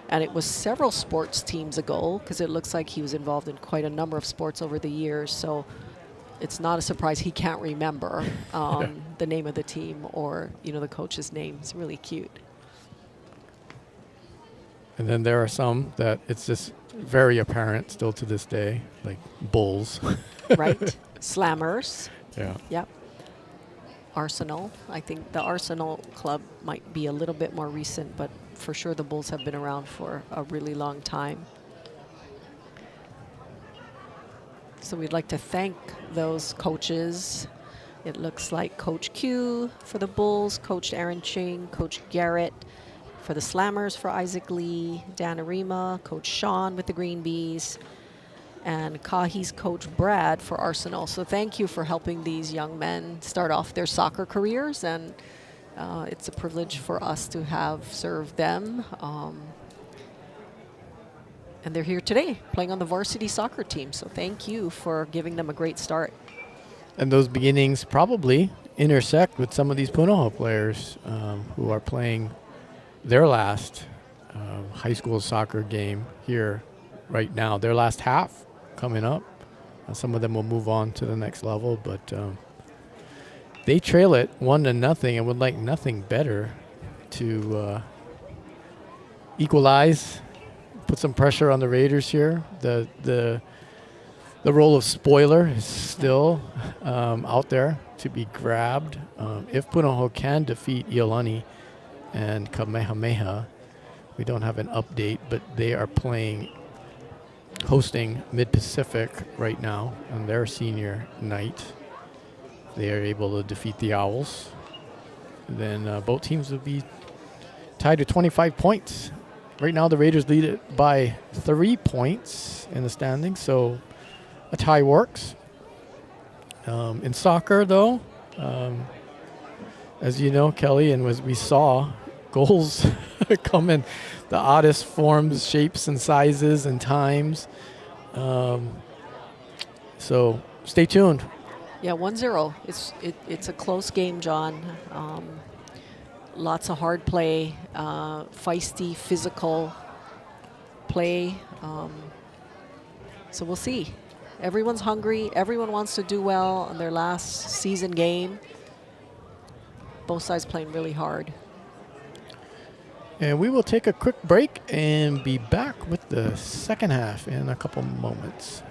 and it was several sports teams ago, because it looks like he was involved in quite a number of sports over the years. So it's not a surprise he can't remember the name of the team or the coach's name. It's really cute. And then there are some that it's just very apparent still to this day, like Bulls. Right? Slammers. Yeah. Yep. Arsenal. I think the Arsenal club might be a little bit more recent, but for sure the Bulls have been around for a really long time. So we'd like to thank those coaches. It looks like Coach Q for the Bulls, Coach Aaron Ching, Coach Garrett for the Slammers for Isaac Lee, Dan Arima, Coach Sean with the Green Bees, and Kahi's Coach Brad for Arsenal. So thank you for helping these young men start off their soccer careers, and it's a privilege for us to have served them. And they're here today playing on the varsity soccer team. So thank you for giving them a great start. And those beginnings probably intersect with some of these Punahou players who are playing their last high school soccer game here right now. Their last half coming up. Some of them will move on to the next level, but they trail it 1-0 and would like nothing better to equalize, put some pressure on the Raiders here. The role of spoiler is still out there to be grabbed. If Punahou can defeat Iolani and Kamehameha, we don't have an update, but they are hosting Mid-Pacific right now on their senior night. They are able to defeat the Owls. Then both teams will be tied to 25 points. Right now, the Raiders lead it by 3 points in the standings, so a tie works. In soccer, though, as you know, Kelly, and as we saw, goals come in the oddest forms, shapes, and sizes and times. So stay tuned. Yeah, 1-0. It's a close game, John. Lots of hard play, feisty, physical play. So we'll see. Everyone's hungry. Everyone wants to do well on their last season game. Both sides playing really hard. And we will take a quick break and be back with the second half in a couple moments.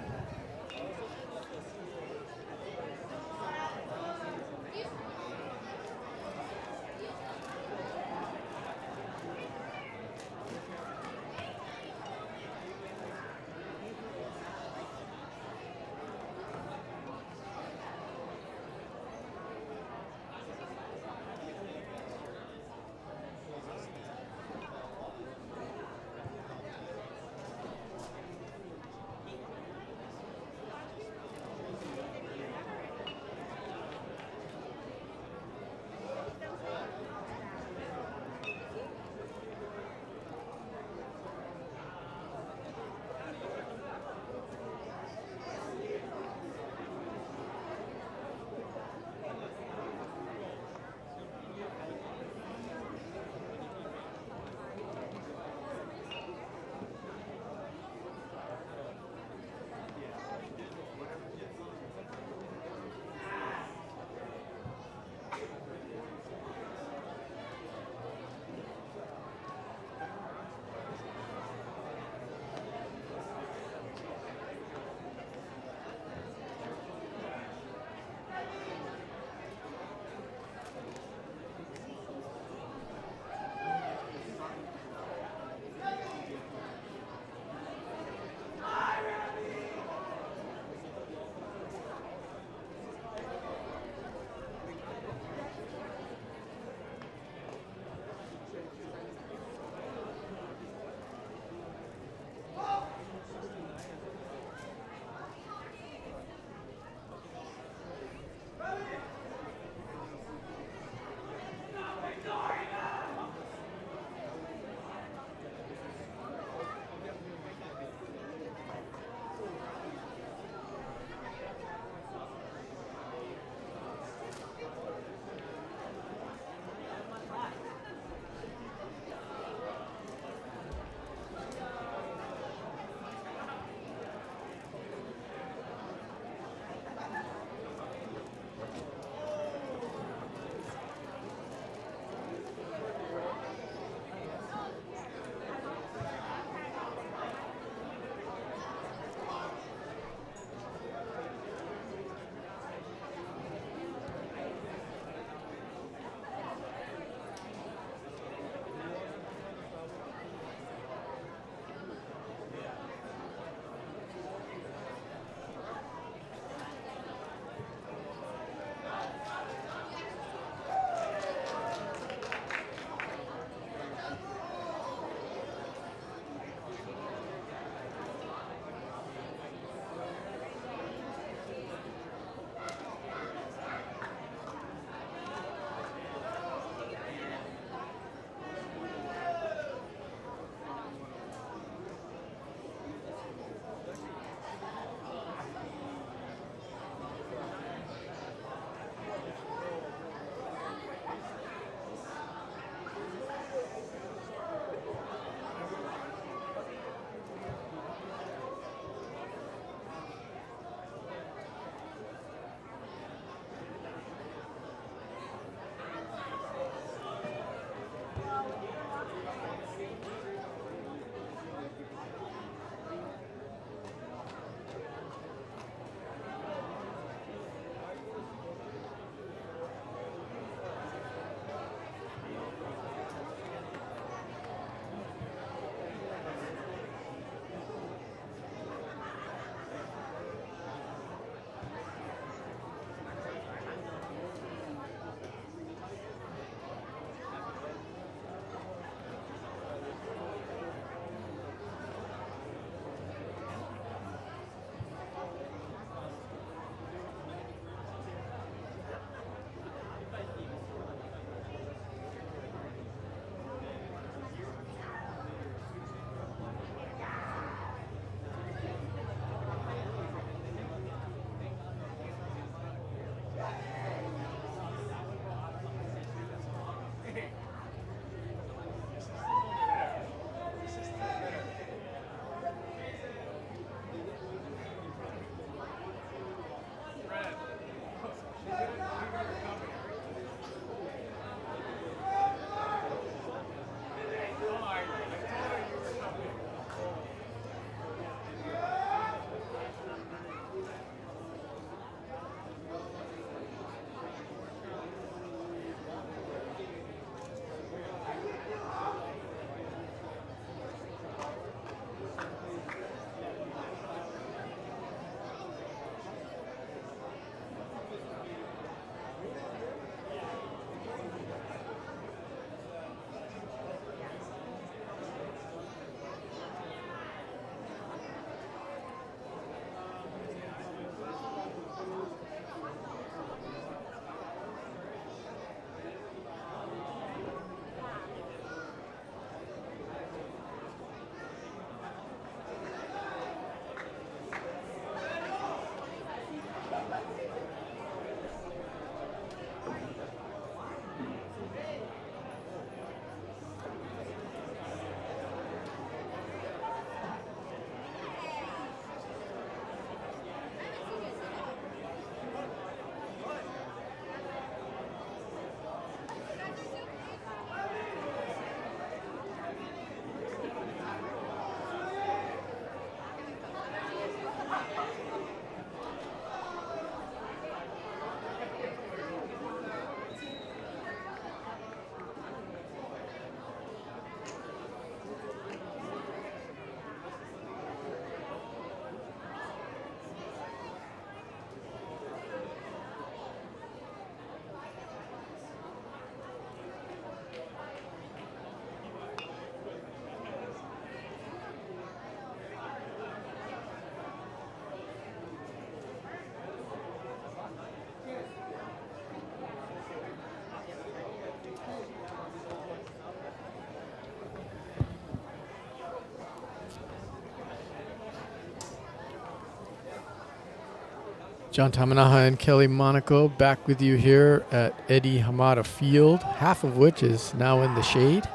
John Tamanaha and Kelly Monaco back with you here at Eddie Hamada Field, half of which is now in the shade.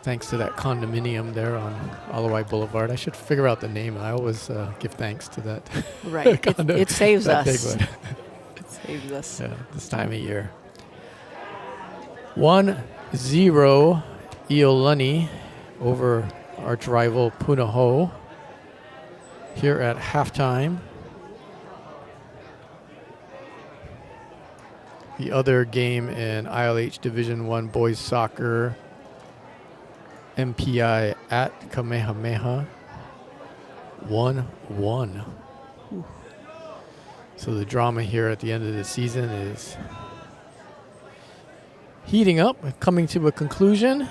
Thanks to that condominium there on Alawai Boulevard. I should figure out the name. I always give thanks to that. Right. It saves that us. big one. It saves us. Yeah, this time of year. 1-0 Iolani over arch rival Punahou here at halftime. The other game in ILH Division I boys soccer, MPI at Kamehameha, 1-1. So the drama here at the end of the season is heating up, coming to a conclusion.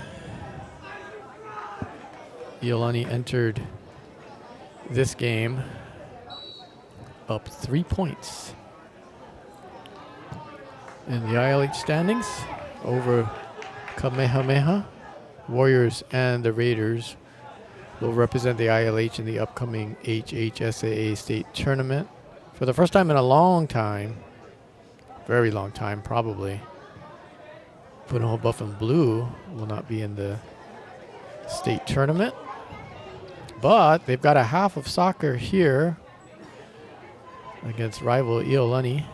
Iolani entered this game up 3 points in the ILH standings over Kamehameha. Warriors and the Raiders will represent the ILH in the upcoming HHSAA state tournament. For the first time in a long time, very long time probably, Punahou Buffanblu will not be in the state tournament. But they've got a half of soccer here against rival Iolani.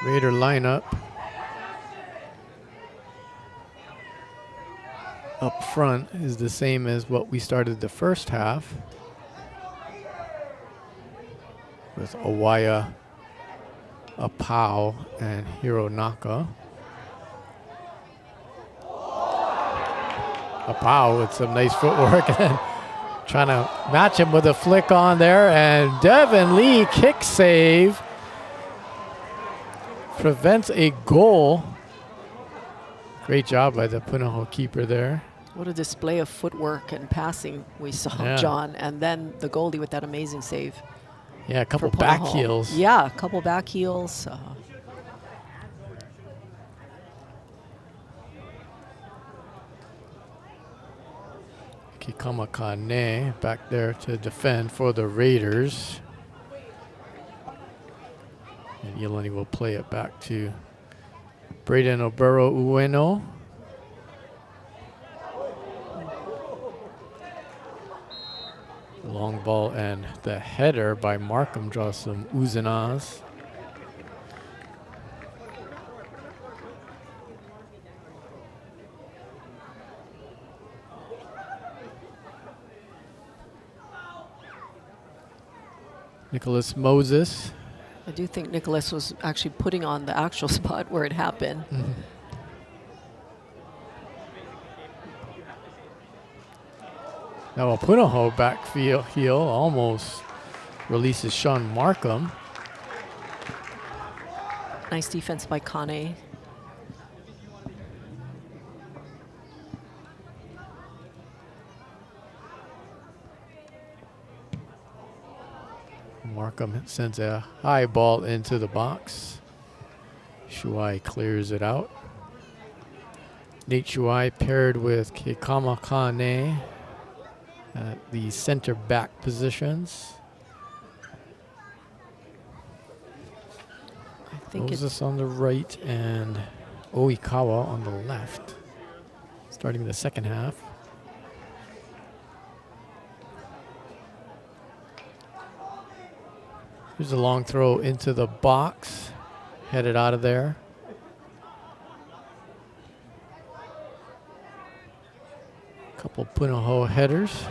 Raider lineup up front is the same as what we started the first half, with Owaya, Apau, and Hironaka. Apau with some nice footwork and trying to match him with a flick on there, and Devin Lee kick save prevents a goal. Great job by the Punahou keeper there. What a display of footwork and passing we saw, Yeah. John. And then the goalie with that amazing save. Yeah, a couple for back Punahou. heels. Yeah, a couple back heels. Kikama Kane back there to defend for the Raiders. And Iolani will play it back to Braden Obero Ueno. Long ball and the header by Markham draws some Uzanas. Nicholas Moses. I do think Nicholas was actually putting on the actual spot where it happened. Mm-hmm. Now a Punahou back heel almost releases Sean Markham. Nice defense by Kane. Markham sends a high ball into the box. Shuai clears it out. Nate Shuai paired with Kikama Kane at the center back positions. I think it's Moses on the right and Oikawa on the left, starting the second half. Here's a long throw into the box, headed out of there. Couple Punahou headers.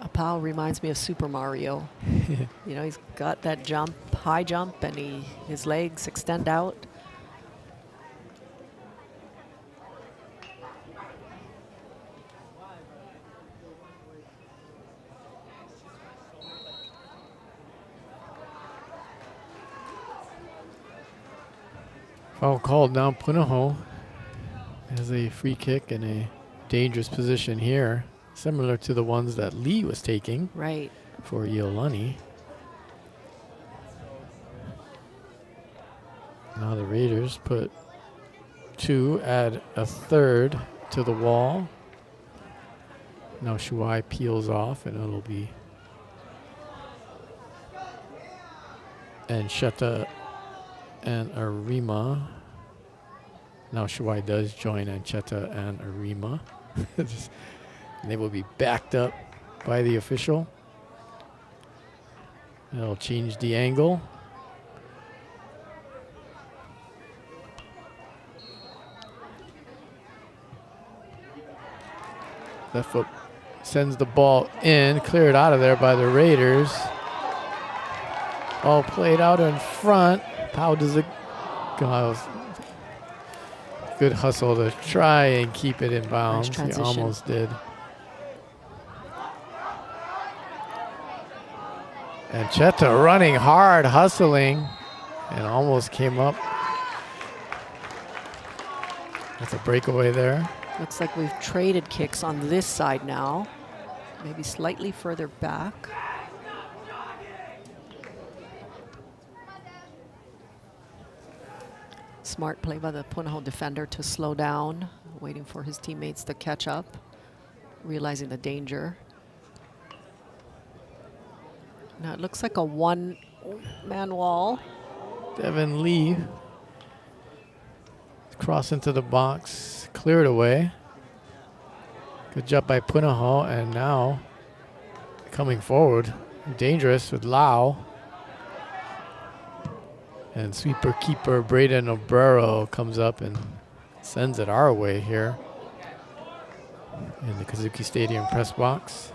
Apau reminds me of Super Mario. You know, he's got that jump, high jump, and his legs extend out. Foul called now. Punahou has a free kick in a dangerous position here, similar to the ones that Lee was taking Right. for Iolani. Now the Raiders put 2, add a third to the wall. Now Shuai peels off, and it'll be Ancheta and Arima. Now Shuai does join Ancheta and Arima. And they will be backed up by the official. It'll change the angle. Left foot sends the ball in, cleared out of there by the Raiders. Ball played out in front. How does it go? Good hustle to try and keep it in bounds. Nice He almost did. And Cheta running hard, hustling, and almost came up. That's a breakaway there. Looks like we've traded kicks on this side now. Maybe slightly further back. Smart play by the Punahou defender to slow down, waiting for his teammates to catch up, realizing the danger. Now it looks like a one-man wall. Devin Lee. Cross into the box, cleared away. Good job by Punahou, and now coming forward, dangerous with Lau. And sweeper keeper Braden Obrero comes up and sends it our way here in the Kazuki Stadium press box.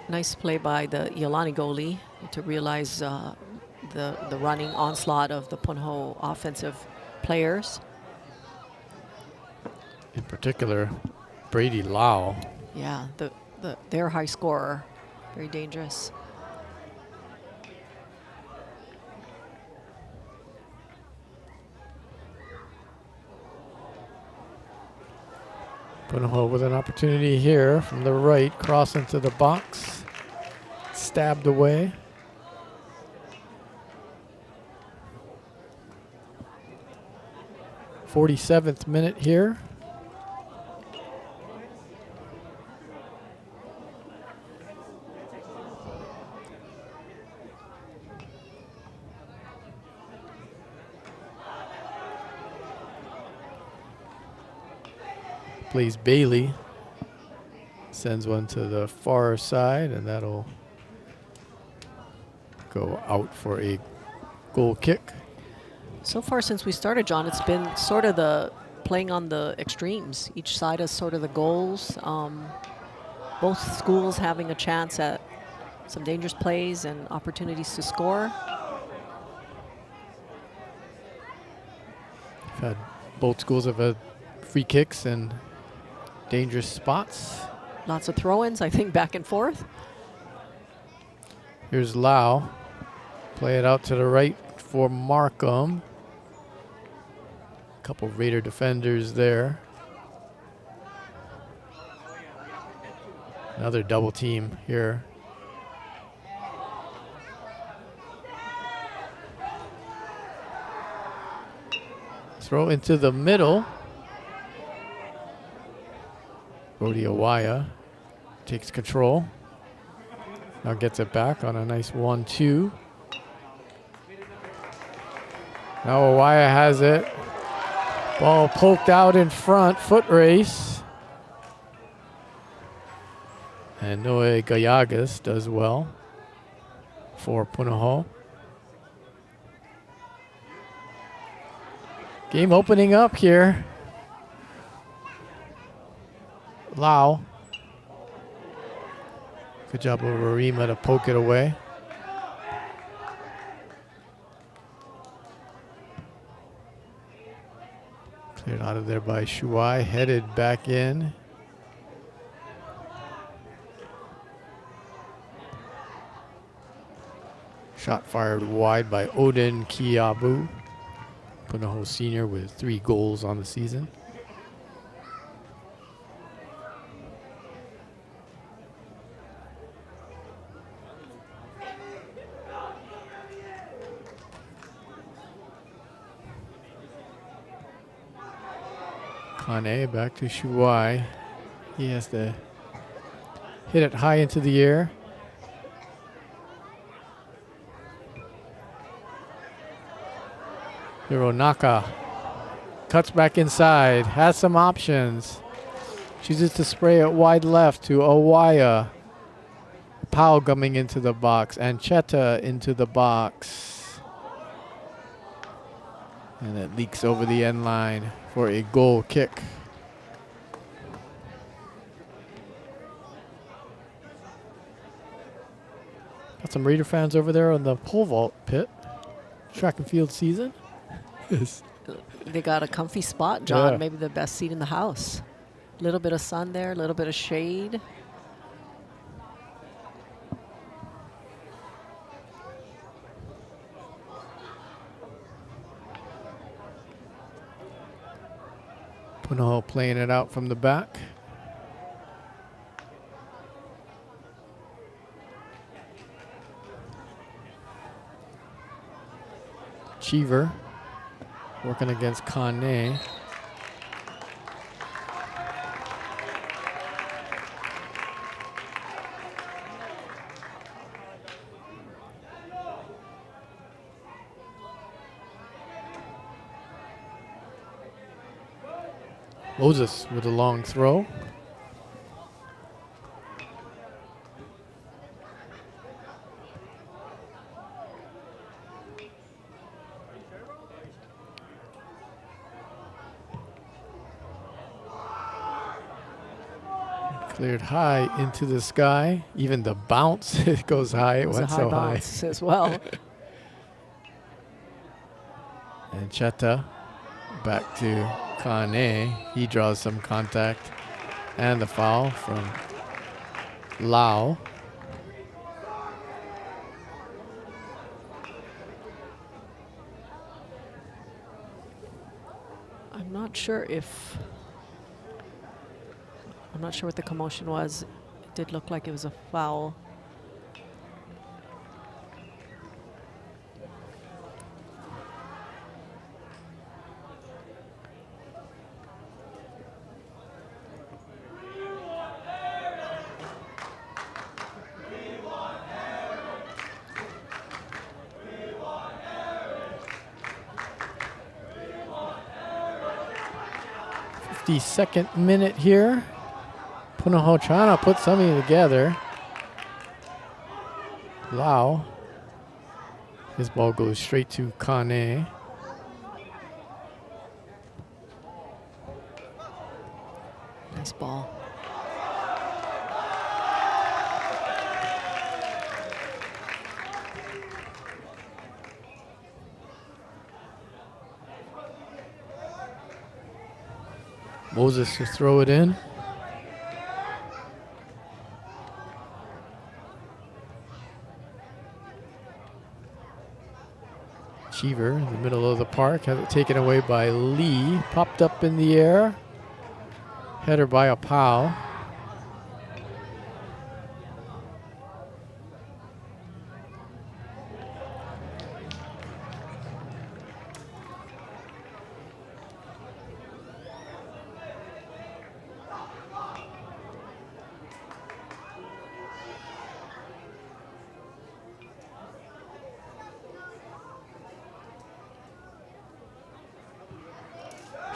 Nice play by the Iolani goalie to realize the running onslaught of the Punahou offensive players. In particular, Brady Lau. Yeah, their high scorer, very dangerous. Punahou with an opportunity here from the right, cross into the box, stabbed away. .47th minute here. Plays Bailey, sends one to the far side, and that'll go out for a goal kick. So far since we started, John, it's been sort of the playing on the extremes. Each side has sort of the goals. Both schools having a chance at some dangerous plays and opportunities to score. Both schools have had free kicks and dangerous spots. Lots of throw-ins, I think, back and forth. Here's Lau. Play it out to the right for Markham. Couple Raider defenders there. Another double team here. Throw into the middle. Odiawaya takes control. Now gets it back on a nice 1-2. Now Awaya has it. Ball poked out in front, foot race. And Noe Gallagas does well for Punahou. Game opening up here. Lau. Good job of Arima to poke it away. Cleared out of there by Shuai, headed back in. Shot fired wide by Odin Kiabu. Punahou senior with 3 goals on the season. Kane back to Shuai. He has to hit it high into the air. Hironaka cuts back inside, has some options. Chooses to spray it wide left to Owaya. Powell coming into the box, and Cheta into the box. And it leaks over the end line for a goal kick. Got some Raider fans over there on the pole vault pit. Track and field season. They got a comfy spot, John. Yeah. Maybe the best seat in the house. A little bit of sun there, a little bit of shade. Punahou playing it out from the back. Cheever working against Kane. Moses with a long throw. Cleared high into the sky. Even the bounce, it goes high. It went so high. As well. And Cheta back to Kane. He draws some contact. And the foul from Lau. I'm not sure what the commotion was. It did look like it was a foul. The second minute here. Punahou trying to put something together. Lau. His ball goes straight to Kane. Nice ball. Moses to throw it in. Cheever in the middle of the park has it taken away by Lee. Popped up in the air. Header by a Powell.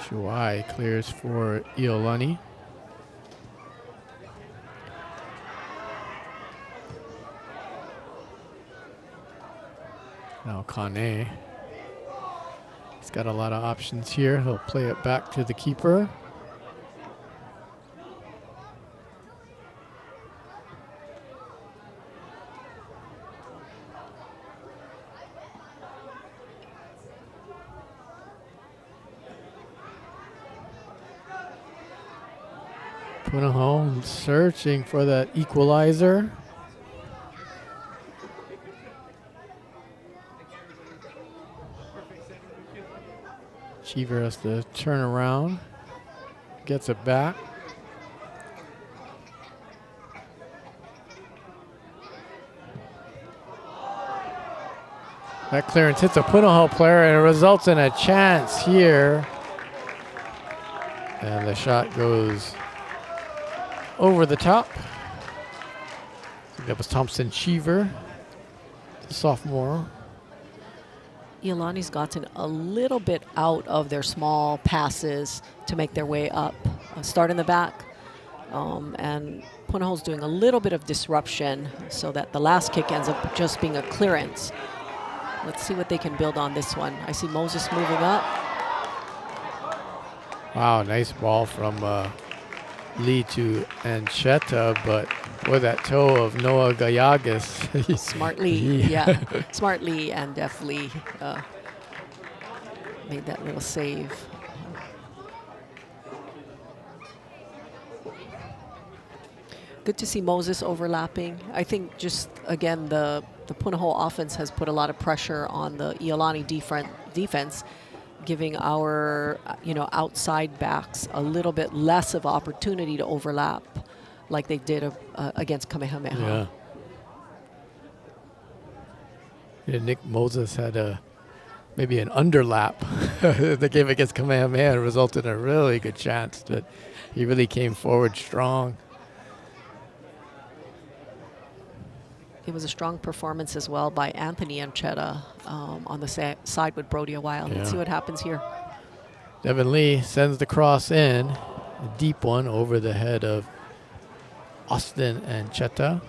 Shuai clears for Iolani. Now Kane. He's got a lot of options here. He'll play it back to the keeper. Punahou searching for that equalizer. Cheever has to turn around, gets it back. That clearance hits a Punahou player and it results in a chance here And the shot goes over the top. I think that was Thompson Cheever, the sophomore. Iolani's gotten a little bit out of their small passes to make their way up. Start in the back. And Punahou's doing a little bit of disruption so that the last kick ends up just being a clearance. Let's see what they can build on this one. I see Moses moving up. Wow, nice ball from Lee to Ancheta, but with that toe of Noah Gallegos. Smartly, yeah. Smartly and deftly made that little save. Good to see Moses overlapping. I think just, again, the Punahou offense has put a lot of pressure on the Iolani defense, giving our outside backs a little bit less of opportunity to overlap like they did against Kamehameha. Yeah, Nick Moses had maybe an underlap. The game against Kamehameha resulted in a really good chance, but he really came forward strong. It was a strong performance as well by Anthony Ancheta on the side with Brody a while. Let's see what happens here. Devin Lee sends the cross in, a deep one over the head of Austin Ancheta.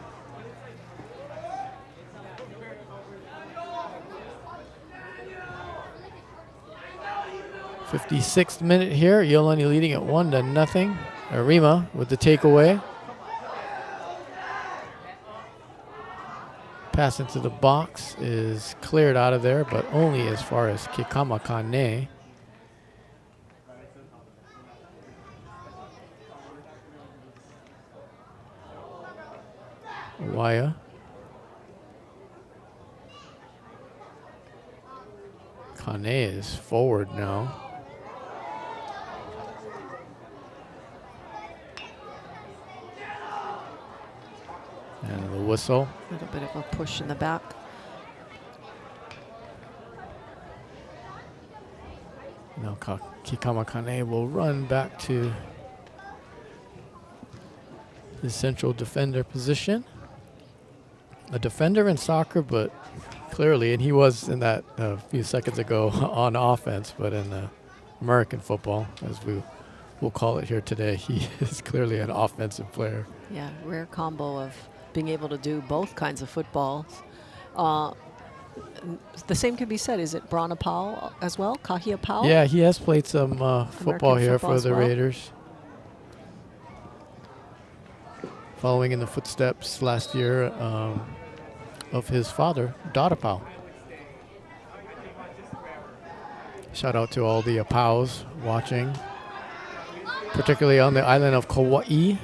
'56th minute here. Iolani leading at 1-0. Arima with the takeaway. Pass into the box is cleared out of there, but only as far as Kikama Kane. Waya. Kane is forward now. And the whistle. A little bit of a push in the back. Now Kikama Kane will run back to his central defender position. A defender in soccer, but clearly, and he was in that a few seconds ago on offense, but in American football, as we'll call it here today, he is clearly an offensive player. Yeah, rare combo of being able to do both kinds of footballs. The same can be said. Is it Brana Powell as well? Kahia Powell? Yeah, he has played some football here for the Raiders. Following in the footsteps last year of his father, Dada Powell. Shout out to all the Apaus watching, particularly on the island of Kauai,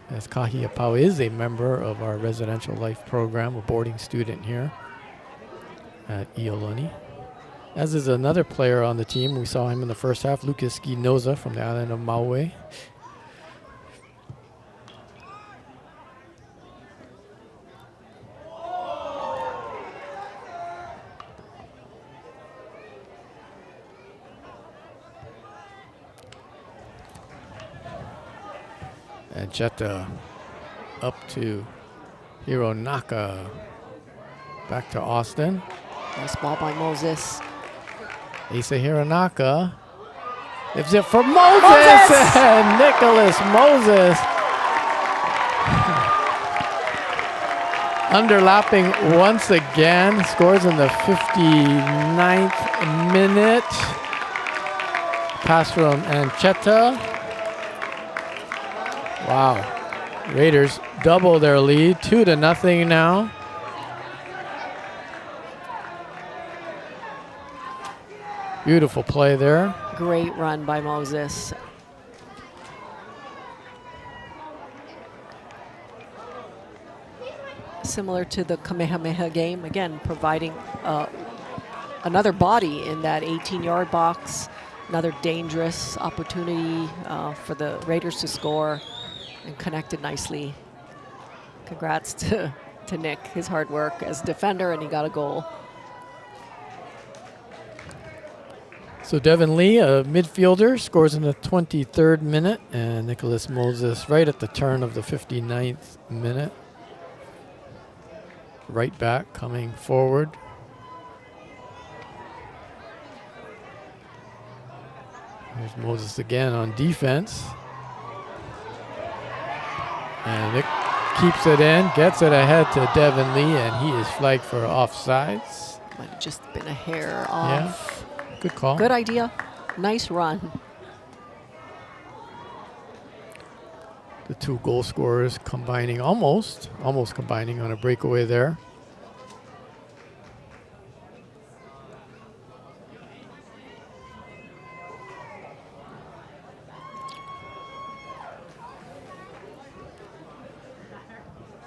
as Kahia Powell is a member of our residential life program, a boarding student here at Iolani. As is another player on the team. We saw him in the first half, Lucas Guinoza from the island of Maui. And Jetta up to Hironaka. Back to Austin. Nice ball by Moses. Asa Hironaka. It's it for Moses! And Nicholas Moses. Underlapping once again. Scores in the 59th minute. Pass from Ancheta. Wow. Raiders double their lead, 2-0 now. Beautiful play there. Great run by Moses. Similar to the Kamehameha game, again, providing another body in that 18-yard box. Another dangerous opportunity for the Raiders to score, and connected nicely. Congrats to Nick, his hard work as defender, and he got a goal. So Devin Lee, a midfielder, scores in the 23rd minute, and Nicholas Moses right at the turn of the 59th minute. Right back coming forward. Here's Moses again on defense. And Nick keeps it in, gets it ahead to Devin Lee, and he is flagged for offsides. Might have just been a hair off. Yeah, good call. Good idea. Nice run. The two goal scorers combining, almost combining on a breakaway there.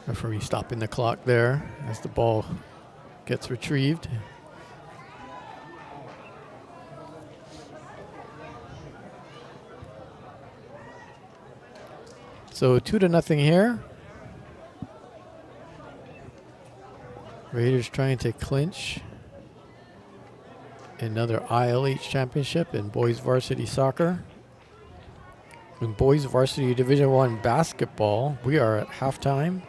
Referee stopping the clock there as the ball gets retrieved. So 2-0 here. Raiders trying to clinch another ILH championship in boys varsity soccer. In boys varsity Division I basketball, we are at halftime.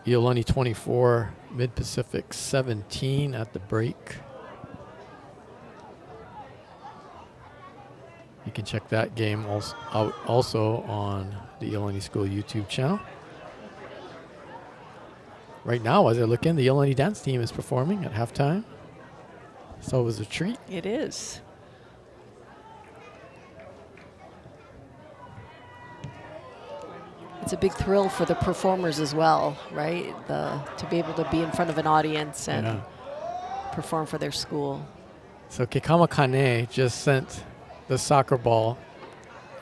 Iolani 24, Mid-Pacific 17 at the break. You can check that game out also on the Iolani School YouTube channel. Right now, as I look in, the Iolani dance team is performing at halftime. So it was a treat. It is. It's a big thrill for the performers as well, right? To be able to be in front of an audience and perform for their school. So Kekama Kane just sent the soccer ball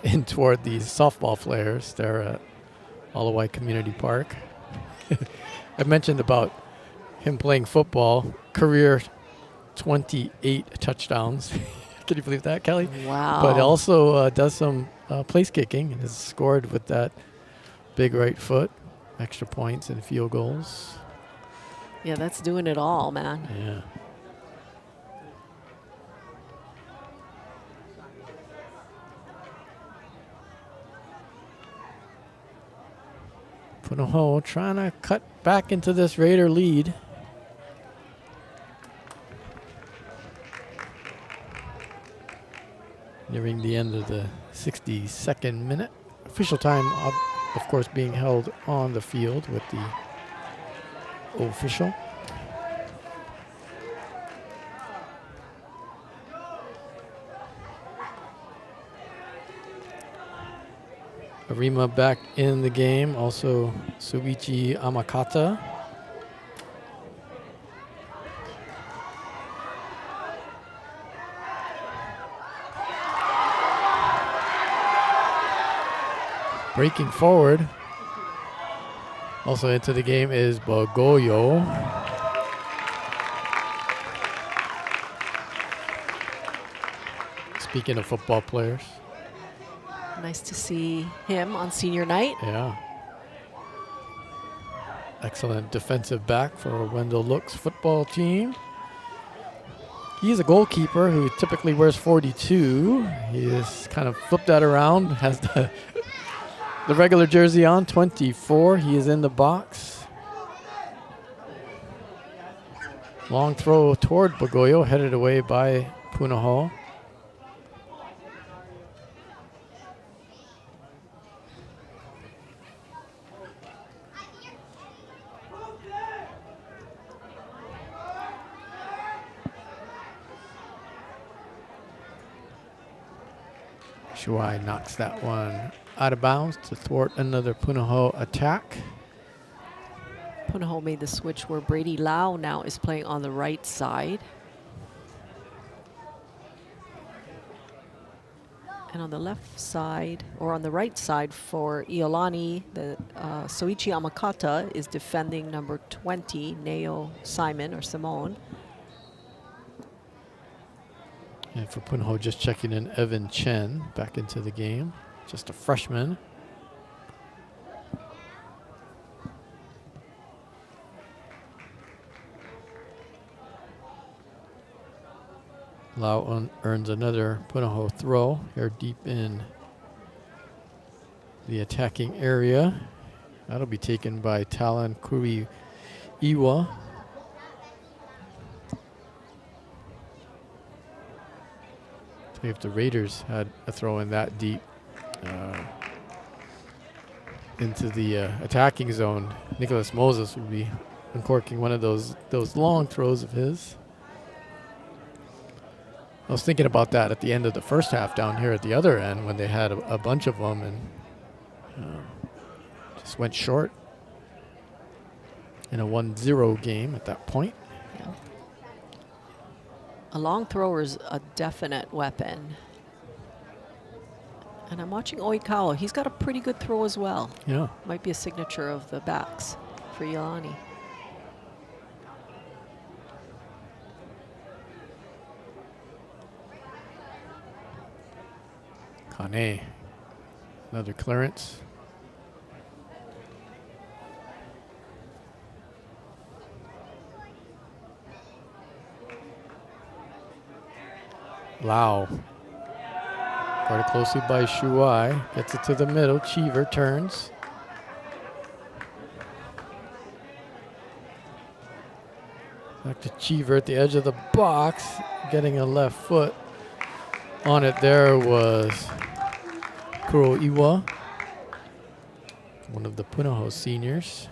in toward the softball players there at Alawai Community Park. I mentioned about him playing football, career 28 touchdowns. Can you believe that, Kelly? Wow. But also does some place kicking and has scored with that big right foot, extra points and field goals. Yeah, that's doing it all, man. Yeah. Punahou trying to cut back into this Raider lead. Nearing the end of the 62nd minute. Official time, of course, being held on the field with the official. Arima back in the game, also Suichi Amakata. Breaking forward. Also into the game is Bagoyo. Speaking of football players. Nice to see him on senior night. Yeah. Excellent defensive back for Wendell Look's football team. He's a goalkeeper who typically wears 42. He has kind of flipped that around, has the regular jersey on, 24. He is in the box. Long throw toward Bagoyo, headed away by Punahou. Shuai knocks that one out of bounds to thwart another Punahou attack. Punahou made the switch where Brady Lau now is playing on the right side. And on the left side, or on the right side for Iolani, the Soichi Amakata is defending number 20, Neo Simon or Simone. And for Punahou, just checking in Evan Chen back into the game, just a freshman. Lau earns another Punahou throw here deep in the attacking area. That'll be taken by Talon Kui Iwa. If the Raiders had a throw in that deep into the attacking zone, Nicholas Moses would be uncorking one of those long throws of his. I was thinking about that at the end of the first half down here at the other end when they had a bunch of them and just went short in a 1-0 game at that point. Yeah. A long thrower is a definite weapon. And I'm watching Oikawa. He's got a pretty good throw as well. Yeah. Might be a signature of the backs for Iolani. Kane, another clearance. Lau. Guarded closely by Shuai. Gets it to the middle. Cheever turns. Back to Cheever at the edge of the box. Getting a left foot on it there was Kuro Iwa, one of the Punahou seniors.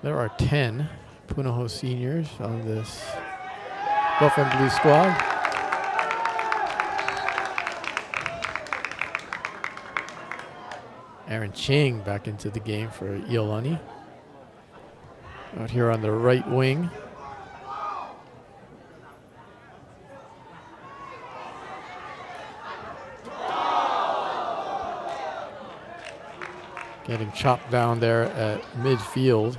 There are 10 Punahou seniors on this Buffanblu squad. Aaron Ching back into the game for Iolani. Out here on the right wing. Getting chopped down there at midfield.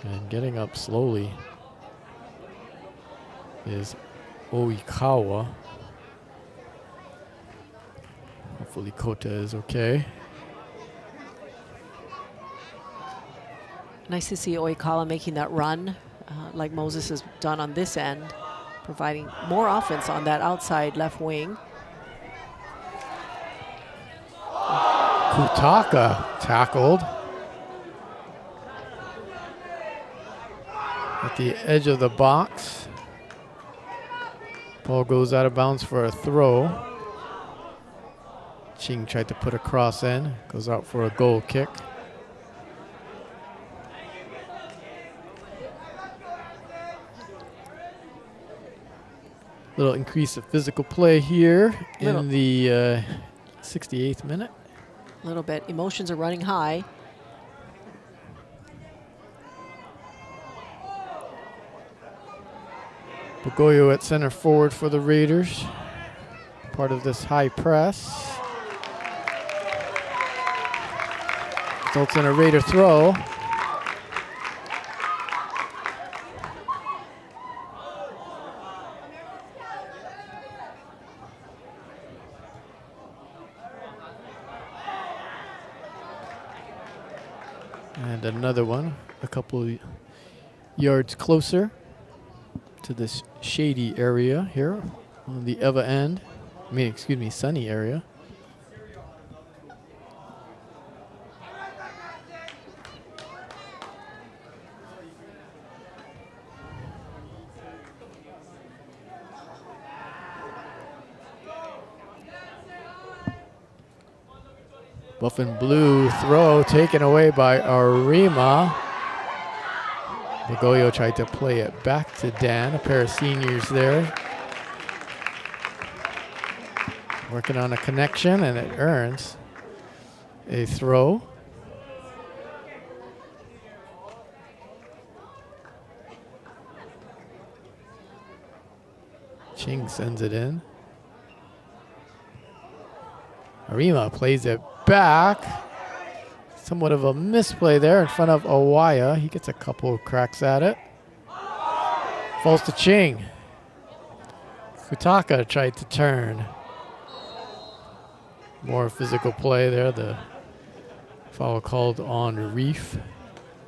And getting up slowly is Oikawa. Hopefully Kota is okay. Nice to see Oikawa making that run like Moses has done on this end, providing more offense on that outside left wing. Kutaka tackled at the edge of the box. Ball goes out of bounds for a throw. Ching tried to put a cross in, goes out for a goal kick. Little increase of physical play here in the 68th minute. A little bit. Emotions are running high. Bogoyo at center forward for the Raiders. Part of this high press. Results in a Raider throw. And another one, a couple yards closer to this shady area here on the Eva end. Sunny area. Buffanblu throw taken away by Arima. Bogoyo tried to play it back to Dan, a pair of seniors there. Working on a connection, and it earns a throw. Ching sends it in. Arima plays it back. Somewhat of a misplay there in front of Owaya. He gets a couple of cracks at it. Falls to Ching. Kutaka tried to turn. more physical play there. The foul called on Reef.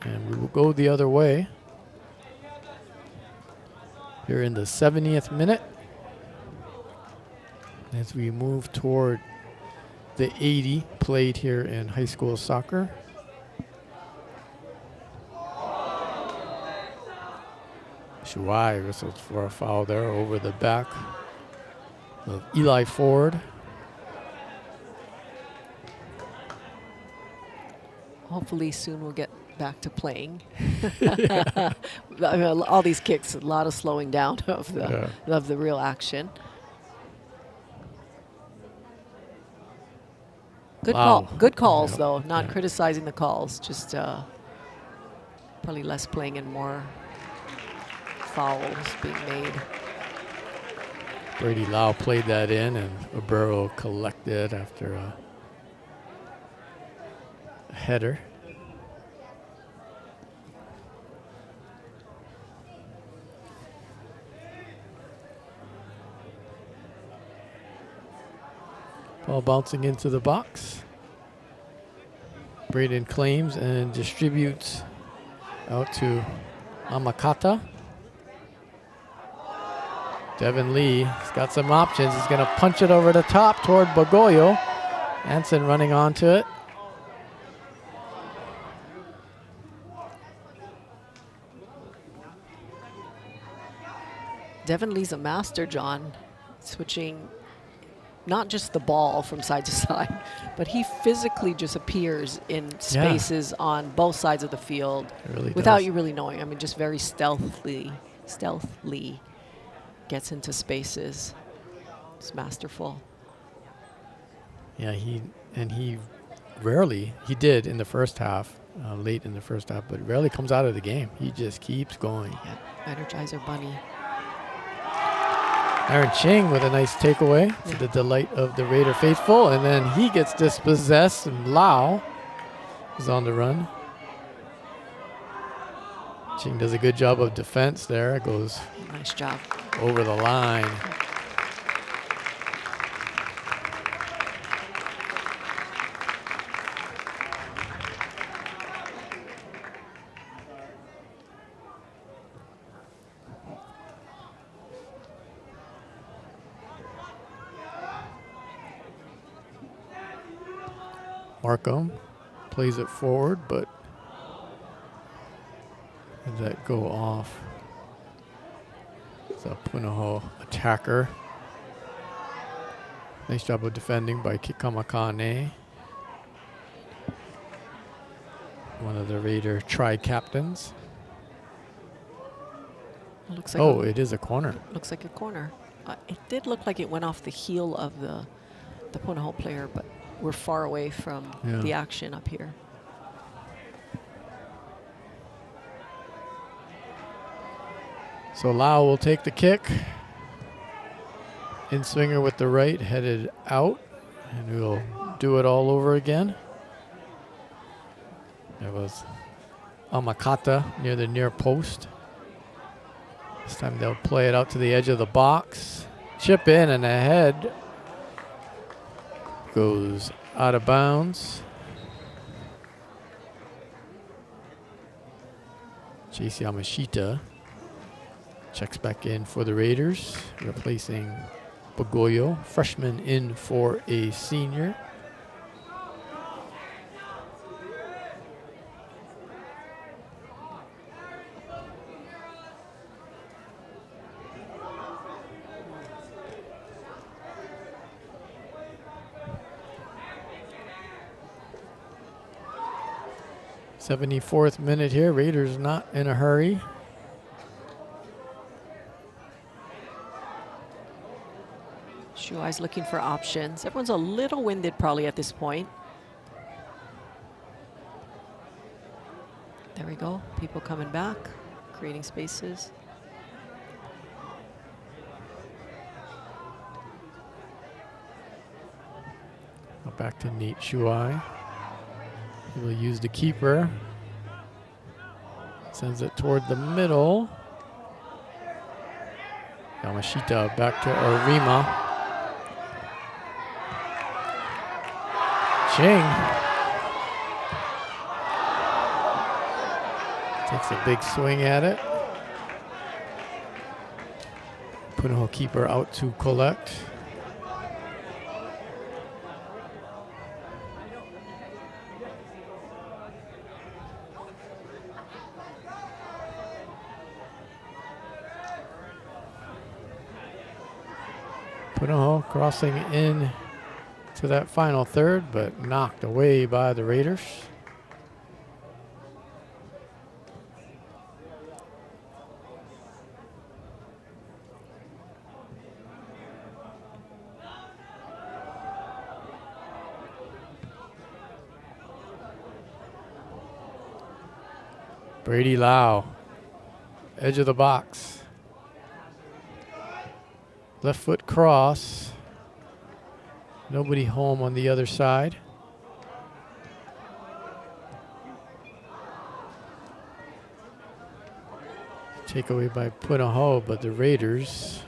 And we will go the other way. Here in the 70th minute. As we move toward the 80 played here in high school soccer. Shuai whistled for a foul there over the back of Eli Ford. Hopefully soon we'll get back to playing. I mean, all these kicks, a lot of slowing down of the real action. Good good calls though. Not criticizing the calls, just probably less playing and more fouls being made. Brady Lau played that in, and Obero collected after a header. Ball bouncing into the box. Braden claims and distributes out to Amakata. Devin Lee has got some options. He's going to punch it over the top toward Bagoyo. Anson running onto it. Devin Lee's a master, John, switching not just the ball from side to side, but he physically just appears in spaces on both sides of the field without you really knowing. I mean, just very stealthily gets into spaces. It's masterful. Yeah, he rarely, he did in the first half, late in the first half, but rarely comes out of the game. He just keeps going. Yeah, Energizer Bunny. Aaron Ching with a nice takeaway to the delight of the Raider faithful, and then he gets dispossessed, and Lau is on the run. Ching does a good job of defense there. It goes nice job over the line. Markham plays it forward, but did that go off? It's a Punahou attacker. Nice job of defending by Kikamakane, one of the Raider tri-captains. Looks like it is a corner. Looks like a corner. It did look like it went off the heel of the Punahou player, but we're far away from the action up here. So Lau will take the kick. In swinger with the right, headed out, and we'll do it all over again. There was Amakata near the near post. This time they'll play it out to the edge of the box. Chip in and ahead. Goes out of bounds. Chase Yamashita checks back in for the Raiders, replacing Bagoyo, freshman in for a senior. '74th minute here. Raiders not in a hurry. Shuai's looking for options. Everyone's a little winded probably at this point. There we go. People coming back, creating spaces. Back to Nate Shuai. He will use the keeper. Sends it toward the middle. Yamashita back to Arima. Ching takes a big swing at it. Punahou keeper out to collect. Punahou crossing in to that final third, but knocked away by the Raiders. Brady Lau, edge of the box. Left foot cross. Nobody home on the other side. Takeaway by Punahou, but the Raiders,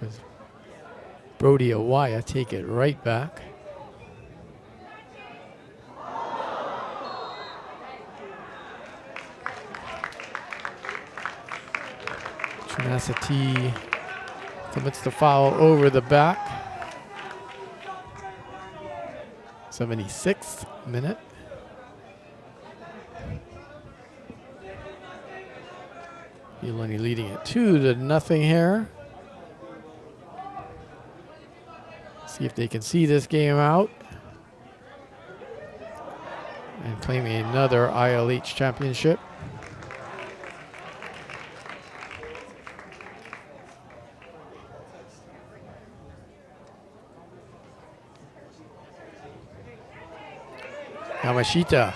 with Brody Awaya, take it right back. Tenacity commits the foul over the back. 76th minute. Iolani leading it 2-0 here. See if they can see this game out and claiming another ILH championship. Yamashita.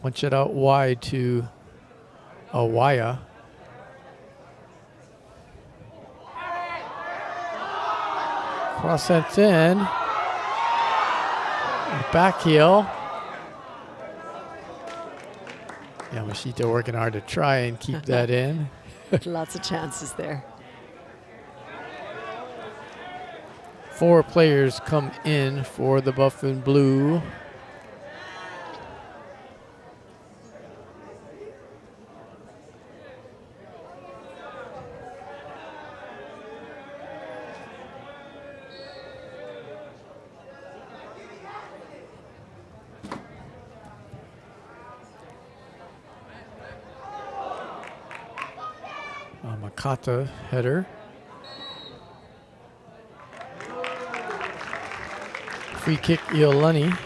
Punch it out wide to Awaya. Cross sent in. Back heel. Yamashita working hard to try and keep that in. Lots of chances there. 4 players come in for the Buffanblu. Makata header. Free kick, Iolani.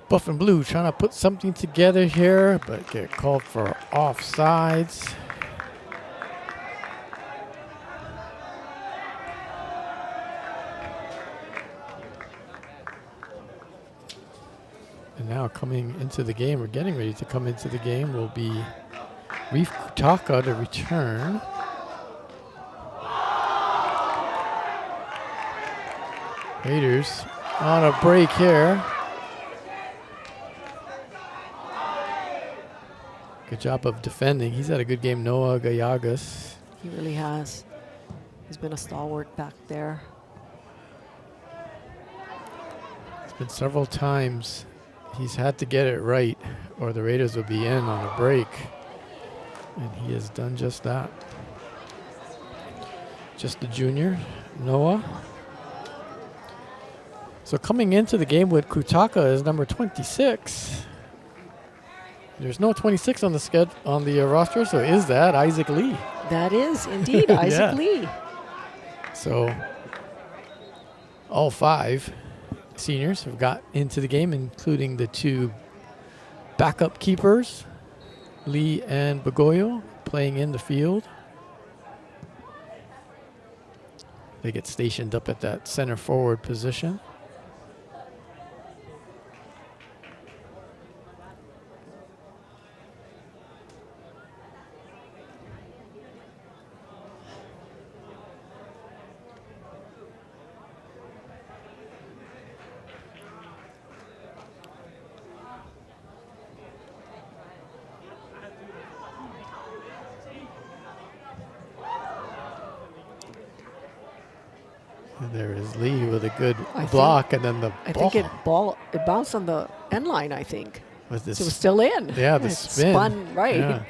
Buffanblu trying to put something together here, but get called for offsides. And now coming into the game, or getting ready to come into the game, will be Reef Kutaka to return. Raiders on a break here. Good job of defending. He's had a good game, Noah Gayagas. He really has. He's been a stalwart back there. It's been several times he's had to get it right, or the Raiders will be in on a break. And he has done just that. Just a junior, Noah. So coming into the game with Kutaka is number 26. There's no 26 on the roster, so is that Isaac Lee? That is indeed Isaac Lee. So all 5 seniors have got into the game, including the 2 backup keepers, Lee and Bagoyo, playing in the field. They get stationed up at that center forward position. There is Lee with a good I block, and then the I ball. think it bounced on the end line, I think. Was this So it was still in. Yeah, the It spin. spun, right. Yeah.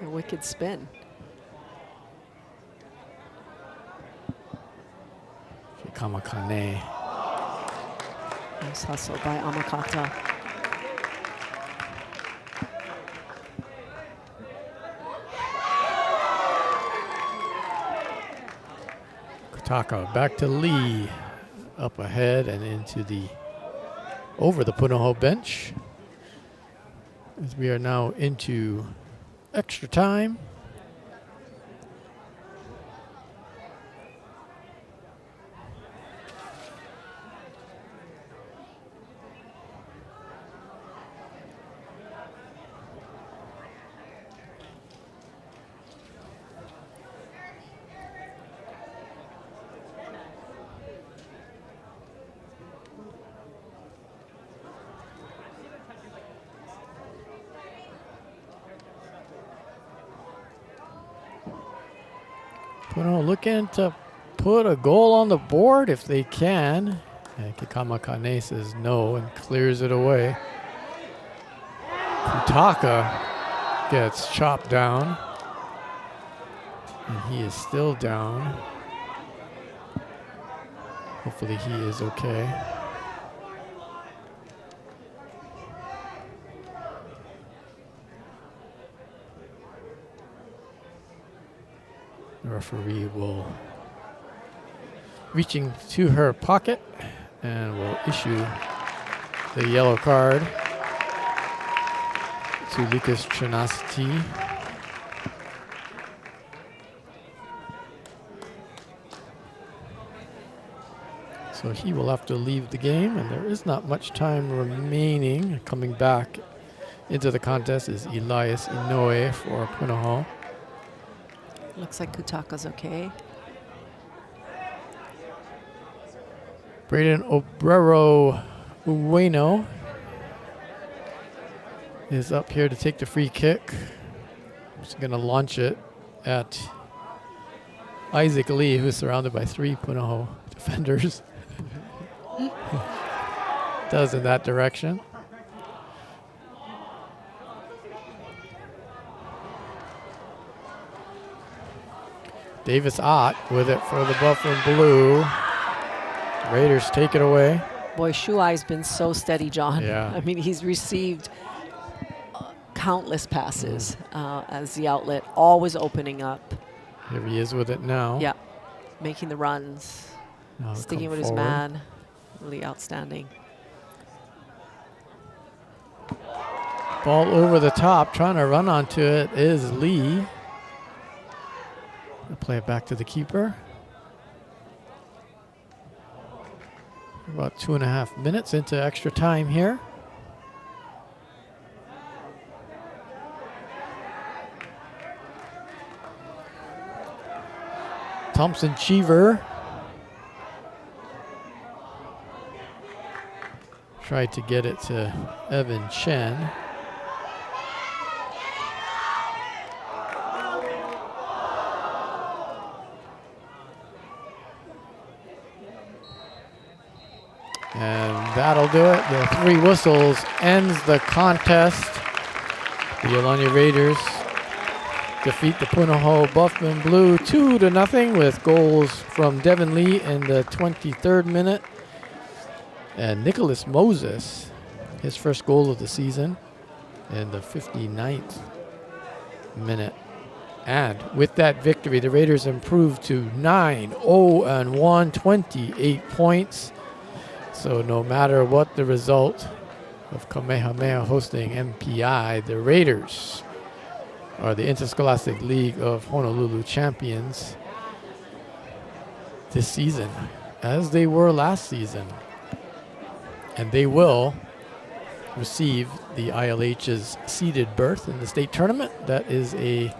A wicked spin. Kamakane. Nice hustle by Amakata. Kutaka back to Lee. Up ahead and over the Punahou bench. As we are now into extra time. Punahou looking to put a goal on the board if they can. And Kikamakane says no and clears it away. Kutaka gets chopped down. And he is still down. Hopefully he is okay. The referee will reaching to her pocket and will issue the yellow card to Lucas Trinacity. So he will have to leave the game, and there is not much time remaining. Coming back into the contest is Elias Inoue for Punahou. Looks like Kutaka's okay. Braden Obrero Ueno is up here to take the free kick. He's going to launch it at Isaac Lee, who's surrounded by 3 Punahou defenders. Does in that direction. Davis Ott with it for the Buffanblu. Raiders take it away. Boy, Shuai's been so steady, John. Yeah. I mean, he's received countless passes as the outlet, always opening up. Here he is with it now. Yeah, making the runs, Now sticking come with his forward. man. Really outstanding. Ball over the top, trying to run onto it is Lee. We'll play it back to the keeper. About 2.5 minutes into extra time here. Thompson Cheever tried to get it to Evan Chen. And that'll do it. The 3 whistles ends the contest. The Iolani Raiders defeat the Punahou Buffanblu 2-0 with goals from Devin Lee in the 23rd minute and Nicholas Moses, his first goal of the season, in the 59th minute. And with that victory, the Raiders improved to 9-0-1, 28 points. So no matter what the result of Kamehameha hosting MPI, the Raiders are the Interscholastic League of Honolulu champions this season, as they were last season. And they will receive the ILH's seeded berth in the state tournament. That is a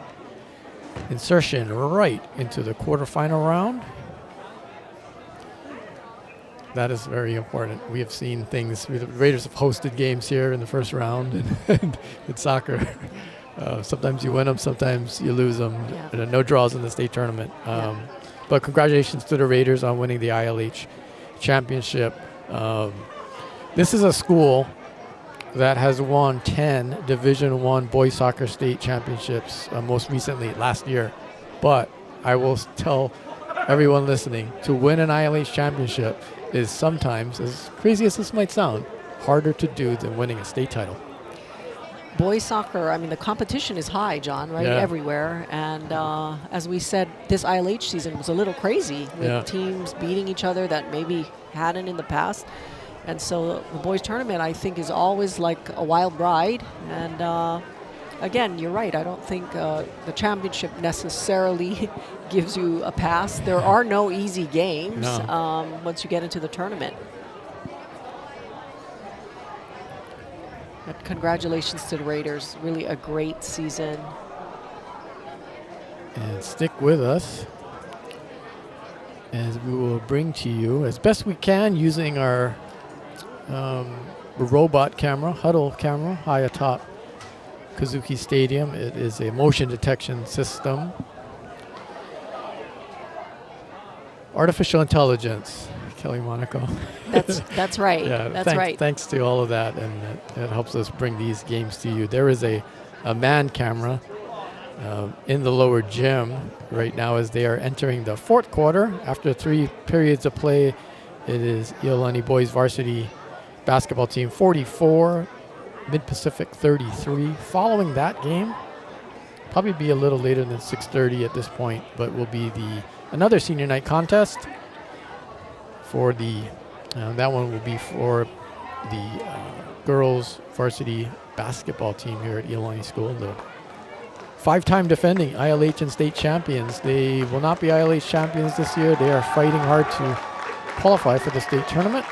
insertion right into the quarterfinal round. That is very important. We have seen things. The Raiders have hosted games here in the first round and in soccer. Sometimes you win them, sometimes you lose them. Yeah. There are no draws in the state tournament. But congratulations to the Raiders on winning the ILH championship. This is a school that has won 10 Division I boys soccer state championships, most recently last year. But I will tell everyone listening, to win an ILH championship is sometimes, as crazy as this might sound, harder to do than winning a state title. Boys soccer, I mean, the competition is high, John, right? Yeah. Everywhere. And as we said, this ILH season was a little crazy with teams beating each other that maybe hadn't in the past. And so the boys tournament, I think, is always like a wild ride. And again, you're right. I don't think the championship necessarily gives you a pass. There are no easy games once you get into the tournament. But congratulations to the Raiders. Really a great season. And stick with us as we will bring to you, as best we can, using our robot camera, huddle camera, high atop Kazuki Stadium. It is a motion detection system. Artificial intelligence, Kelly Monaco. That's right. That's right. Thanks to all of that, and it helps us bring these games to you. There is a manned camera in the lower gym right now as they are entering the fourth quarter. After 3 periods of play, it is Iolani boys varsity basketball team 44, Mid-Pacific 33. Following that game, probably be a little later than 6:30 at this point, but will be another senior night contest for that one will be for the girls varsity basketball team here at Iolani School, the 5-time defending ILH and state champions. They will not be ILH champions this year. They are fighting hard to qualify for the state tournament.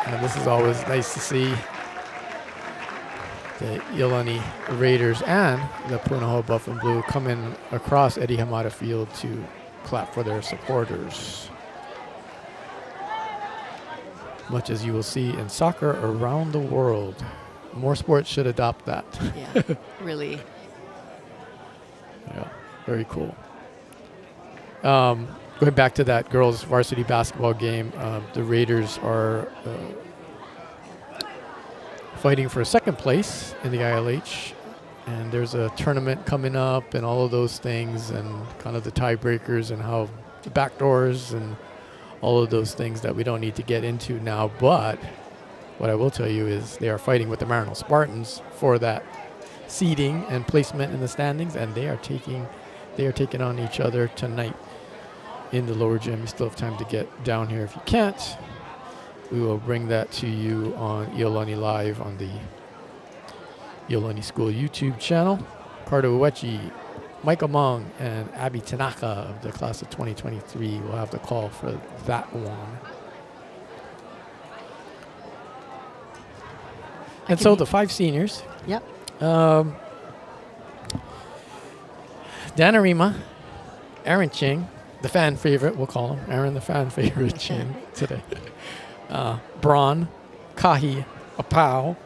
And this is always nice to see the Iolani Raiders and the Punahou Buffanblu come in across Eddie Hamada Field to clap for their supporters. Much as you will see in soccer around the world. More sports should adopt that. Yeah, really. Yeah, very cool. Going back to that girls varsity basketball game, the Raiders are fighting for second place in the ILH, and there's a tournament coming up and all of those things and kind of the tiebreakers and how the backdoors and all of those things that we don't need to get into now. But what I will tell you is they are fighting with the Marino Spartans for that seeding and placement in the standings, and they are taking on each other tonight in the lower gym. You still have time to get down here if you can't. We will bring that to you on Iolani Live on the Iolani School YouTube channel. Cardo Uechi, Michael Mong, and Abby Tanaka of the class of 2023 will have the call for that one. And so the 5 seniors. Yep. Danarima, Aaron Ching, the fan favorite, we'll call him. Aaron, the fan favorite, Ching today. Braun, Kahi Apau,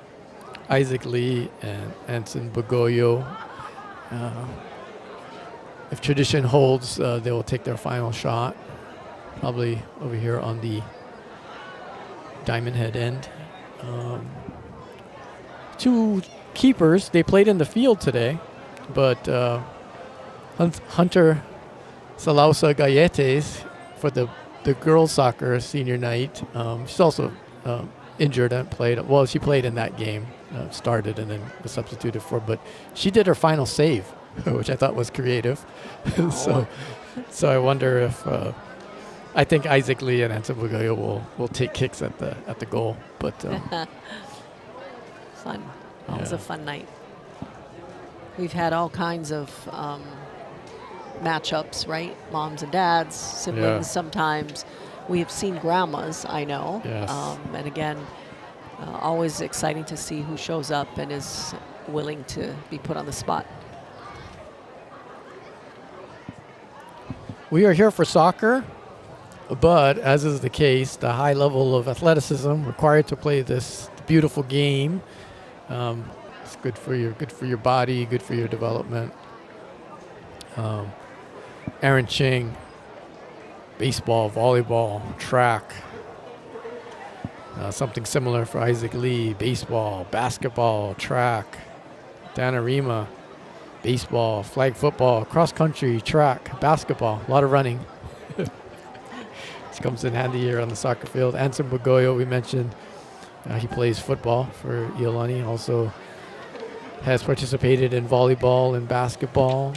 Isaac Lee, and Anson Bagoyo. If tradition holds, they will take their final shot, probably over here on the Diamond Head end. 2 keepers, they played in the field today, but Hunter Salausa Galletes for the girls soccer senior night. She's also injured and played. Well, she played in that game, started and then was substituted for, but she did her final save, which I thought was creative. so I wonder if I think Isaac Lee and Anson Bugayo will take kicks at the goal. But fun. It was a fun night. We've had all kinds of matchups, right? Moms and dads, siblings sometimes. We have seen grandmas, I know. Yes. And again, always exciting to see who shows up and is willing to be put on the spot. We are here for soccer, but as is the case, the high level of athleticism required to play this beautiful game, it's good for your body, good for your development. Aaron Ching, baseball, volleyball, track. Something similar for Isaac Lee, baseball, basketball, track. Dana Rima, baseball, flag football, cross country, track, basketball, a lot of running. This comes in handy here on the soccer field. Anson Bagoyo, we mentioned, he plays football for Iolani, also has participated in volleyball and basketball.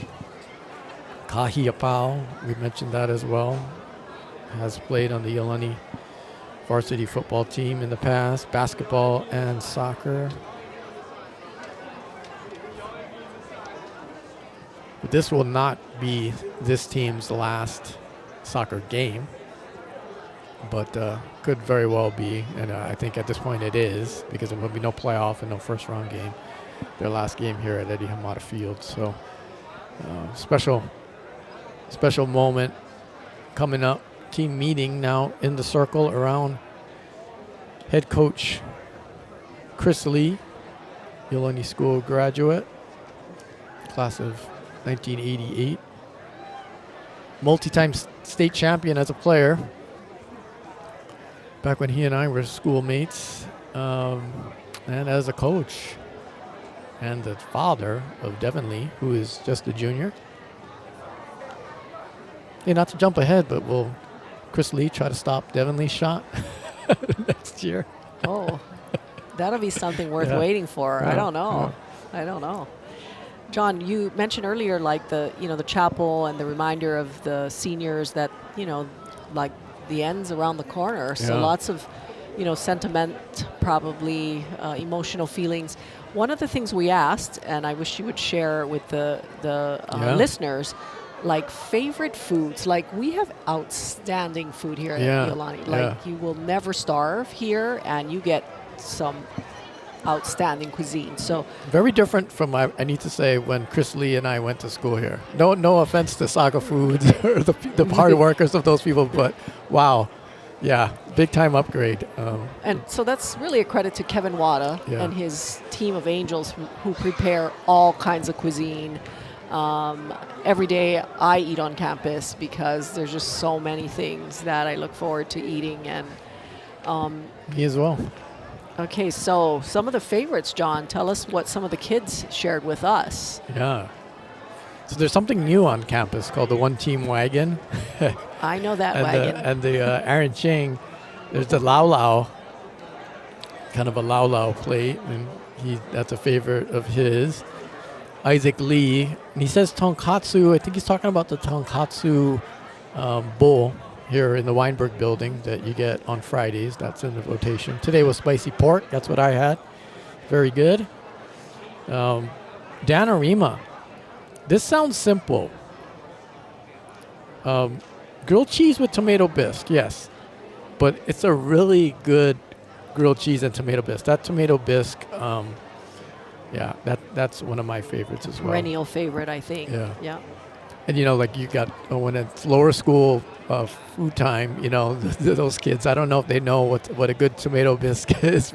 Kahi Apau, we mentioned that as well, has played on the Iolani varsity football team in the past, basketball and soccer. But this will not be this team's last soccer game, but could very well be, and I think at this point it is, because there will be no playoff and no first round game. Their last game here at Eddie Hamada Field. So special moment coming up. Team meeting now in the circle around head coach Chris Lee, Iolani School graduate, class of 1988. Multi-time state champion as a player back when he and I were schoolmates, and as a coach, and the father of Devin Lee, who is just a junior. Hey, not to jump ahead, but will Chris Lee try to stop Devin Lee's shot next year? Oh, that'll be something worth waiting for. I don't know. I don't know. John, you mentioned earlier, like the chapel and the reminder of the seniors that, like the end's around the corner. So lots of, sentiment, probably emotional feelings. One of the things we asked, and I wish you would share with the listeners, like favorite foods. Like we have outstanding food here at Iolani. Like you will never starve here, and you get some outstanding cuisine. So very different from, I need to say, when Chris Lee and I went to school here. No offense to Saga Foods or the hard workers of those people, but wow. Yeah, big time upgrade. And so that's really a credit to Kevin Wada and his team of angels who prepare all kinds of cuisine. Every day I eat on campus because there's just so many things that I look forward to eating. And me as well. Okay, so some of the favorites, John. Tell us what some of the kids shared with us. Yeah. So there's something new on campus called the One Team Wagon. I know that and wagon. And the Aaron Ching, there's the Lao Lao, kind of a Lao Lao plate, and that's a favorite of his. Isaac Lee, and he says tonkatsu. I think he's talking about the tonkatsu bowl here in the Weinberg building that you get on Fridays. That's in the rotation. Today was spicy pork. That's what I had. Very good. Dana Rima. This sounds simple. Grilled cheese with tomato bisque, yes. But it's a really good grilled cheese and tomato bisque. That tomato bisque, that's one of my favorites as well. Perennial favorite, I think. Yeah. And, like you got, when it's lower school food time, those kids, I don't know if they know what a good tomato bisque is,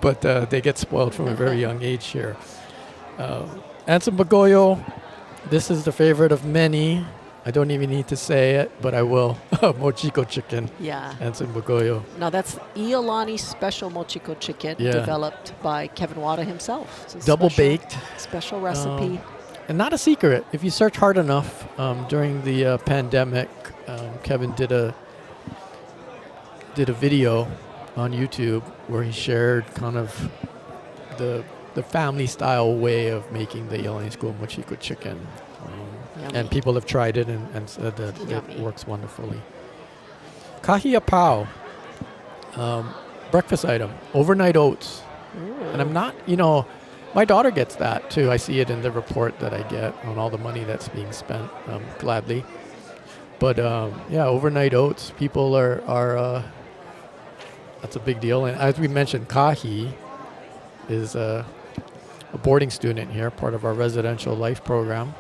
but they get spoiled from a very young age here. Anson Bagoyo, this is the favorite of many. I don't even need to say it, but I will. Mochiko chicken. Yeah. Anson Bagoyo. Now that's Iolani special Mochiko chicken developed by Kevin Wada himself. Double baked. Special recipe. And not a secret. If you search hard enough during the pandemic, Kevin did a video on YouTube where he shared kind of the family style way of making the Iolani School Mochiko chicken. And people have tried it and said that it works wonderfully. Kahi Apau, breakfast item, overnight oats. Ooh. And I'm not, my daughter gets that too. I see it in the report that I get on all the money that's being spent, gladly. But overnight oats, people are that's a big deal. And as we mentioned, Kahi is a boarding student here, part of our residential life program.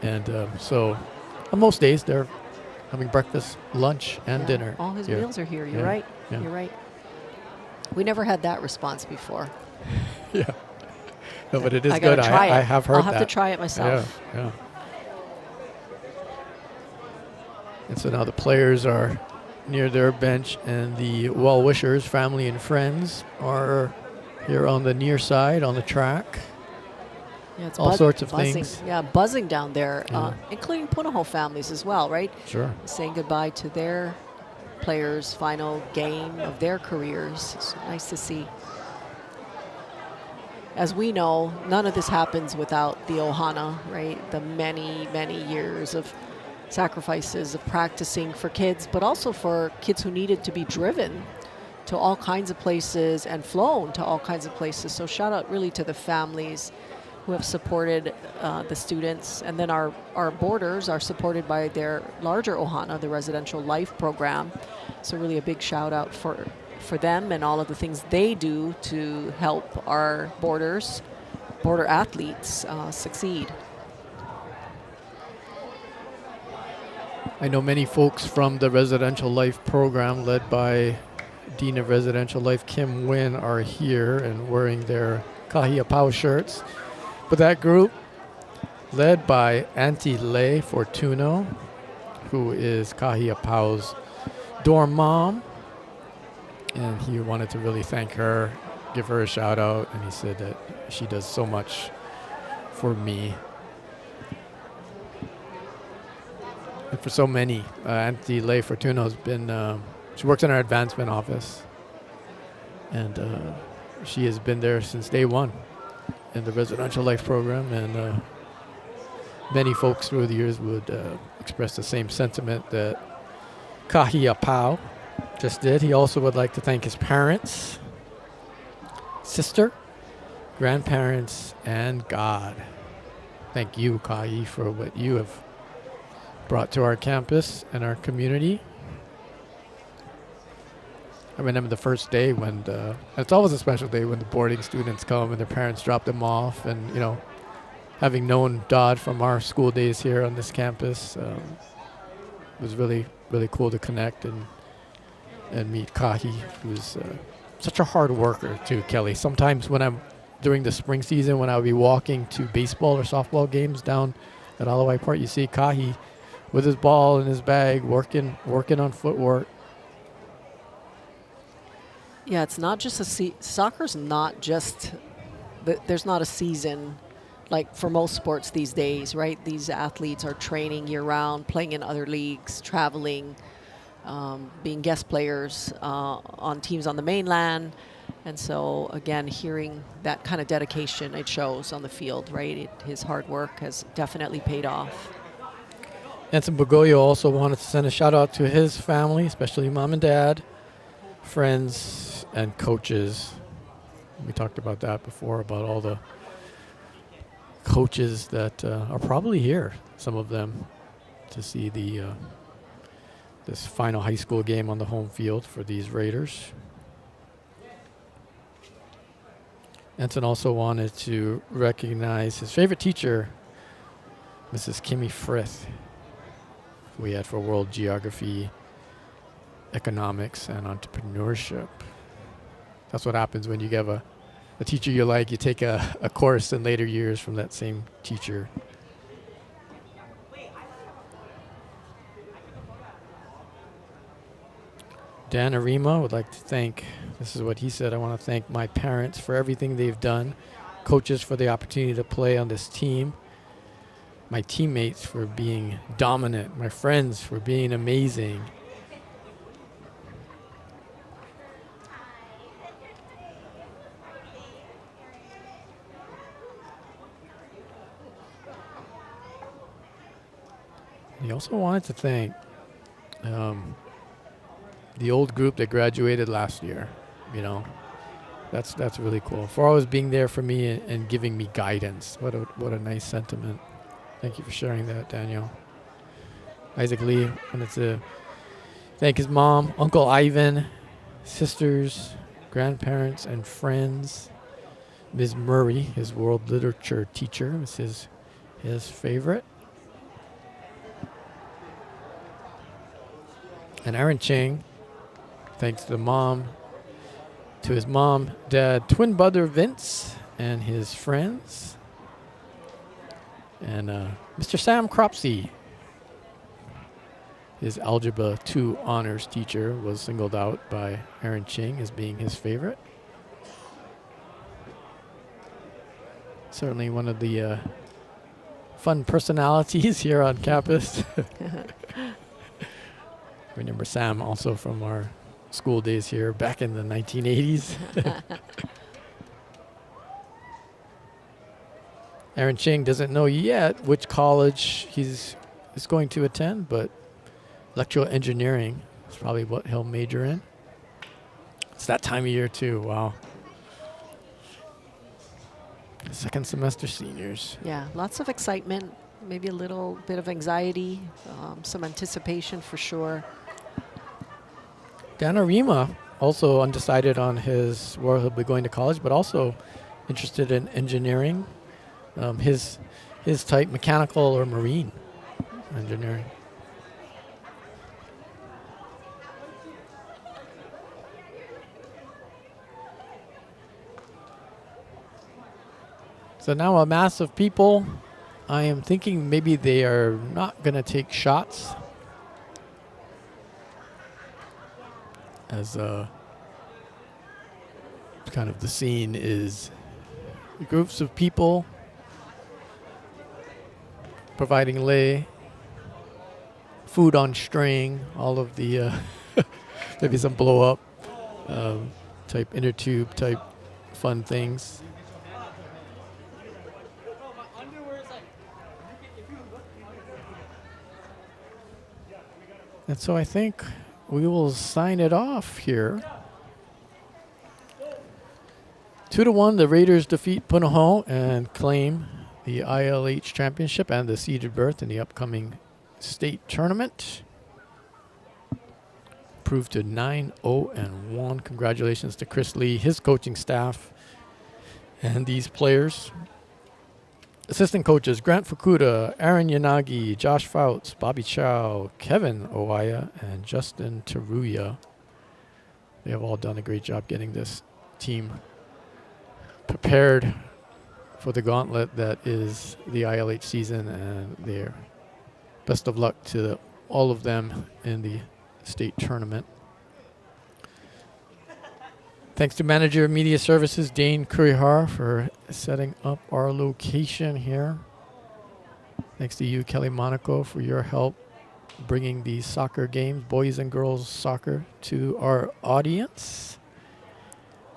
And so on most days, they're having breakfast, lunch, and dinner. All his meals are here. You're right. Yeah. You're right. We never had that response before. Yeah. No, but it is I good. Try I it. have heard that. I'll have to try it myself. Yeah. And so now the players are near their bench, and the well-wishers, family and friends, are here on the near side on the track. Yeah, it's all sorts of buzzing. things. Yeah, buzzing down there, Yeah. including Punahou families as well, right? Sure. Saying goodbye to their players' final game of their careers. It's nice to see. As we know, none of this happens without the Ohana, right? The many, many years of sacrifices of practicing for kids, but also for kids who needed to be driven to all kinds of places and flown to all kinds of places. So shout out really to the families who have supported the students. And then our boarders are supported by their larger Ohana, the residential life program. So really a big shout out for them and all of the things they do to help our border athletes succeed. I know many folks from the residential life program led by Dean of Residential Life Kim Wynn are here and wearing their Kahia Pau shirts. But that group, led by Auntie Lei Fortuno, who is Kahia Pau's dorm mom, and he wanted to really thank her, give her a shout out, and he said that she does so much for me. And for so many. Auntie Lei Fortuno has been, she works in our advancement office, and she has been there since day one in the residential life program, and many folks through the years would express the same sentiment that Kahia Pau just did. He also would like to thank his parents, sister, grandparents, and God. Thank you, Kahi, for what you have brought to our campus and our community. I remember the first day when it's always a special day when the boarding students come and their parents drop them off. And, you know, having known Dodd from our school days here on this campus, it was really, really cool to connect and meet Kahi, who's such a hard worker too, Kelly. Sometimes when I'm during the spring season, when I'll be walking to baseball or softball games down at Alawai Park, you see Kahi with his ball in his bag, working on footwork. Yeah, it's not just soccer's not just, there's not a season like for most sports these days, right? These athletes are training year round, playing in other leagues, traveling, being guest players on teams on the mainland. And so, again, hearing that kind of dedication, it shows on the field, right? His hard work has definitely paid off. Anson Bogoyo also wanted to send a shout out to his family, especially mom and dad, friends, and coaches. We talked about that before, about all the coaches that are probably here, some of them, to see this final high school game on the home field for these Raiders. Anson also wanted to recognize his favorite teacher, Mrs. Kimmy Frith, who we had for world geography, economics, and entrepreneurship. That's what happens when you get a teacher you like. You take a course in later years from that same teacher. Dan Arima would like to thank, this is what he said, I want to thank my parents for everything they've done, coaches for the opportunity to play on this team, my teammates for being dominant, my friends for being amazing. He also wanted to thank the old group that graduated last year. You know, that's really cool. For always being there for me and giving me guidance. What a nice sentiment. Thank you for sharing that, Daniel. Isaac Lee wanted to thank his mom, Uncle Ivan, sisters, grandparents, and friends. Ms. Murray, his world literature teacher, was his favorite. And Aaron Ching, thanks to his mom, dad, twin brother Vince, and his friends. And Mr. Sam Cropsey, His Algebra 2 honors teacher was singled out by Aaron Ching as being his favorite. Certainly one of the fun personalities here on campus. Remember Sam also from our school days here back in the 1980s. Aaron Ching doesn't know yet which college is going to attend, but electrical engineering is probably what he'll major in. It's that time of year too, wow. Second semester seniors. Yeah, lots of excitement, maybe a little bit of anxiety, some anticipation for sure. Dan Arima, also undecided on where he'll be going to college, but also interested in engineering. His type, mechanical or marine engineering. So now a mass of people. I am thinking maybe they are not going to take shots, as kind of the scene is groups of people providing lei, food on string, all of the maybe some blow up type inner tube type fun things. And so I think we will sign it off here. 2-1, the Raiders defeat Punahou and claim the ILH championship and the seeded berth in the upcoming state tournament. Improved to 9-0-1. Congratulations to Chris Lee, his coaching staff, and these players. Assistant coaches, Grant Fukuda, Aaron Yanagi, Josh Fouts, Bobby Chow, Kevin Owaya, and Justin Teruya. They have all done a great job getting this team prepared for the gauntlet that is the ILH season, and their best of luck to all of them in the state tournament. Thanks to Manager of Media Services, Dane Kurihara, for setting up our location here. Thanks to you, Kelly Monaco, for your help bringing these soccer games, boys and girls soccer, to our audience.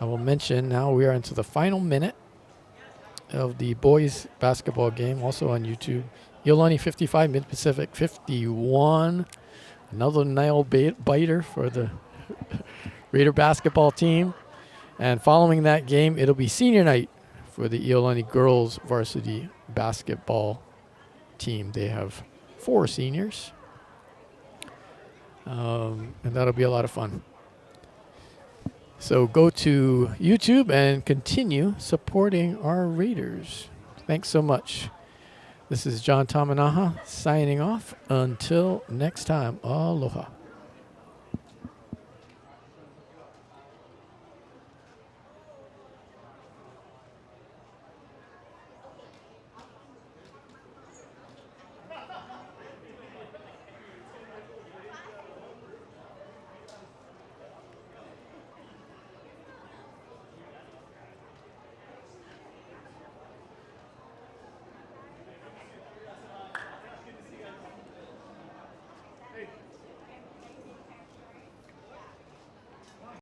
I will mention now we are into the final minute of the boys basketball game, also on YouTube. Iolani 55, Mid-Pacific 51. Another nail biter for the Raider basketball team. And following that game, it'll be senior night for the Iolani girls varsity basketball team. They have 4 seniors. And that'll be a lot of fun. So go to YouTube and continue supporting our Raiders. Thanks so much. This is John Tamanaha signing off. Until next time, aloha.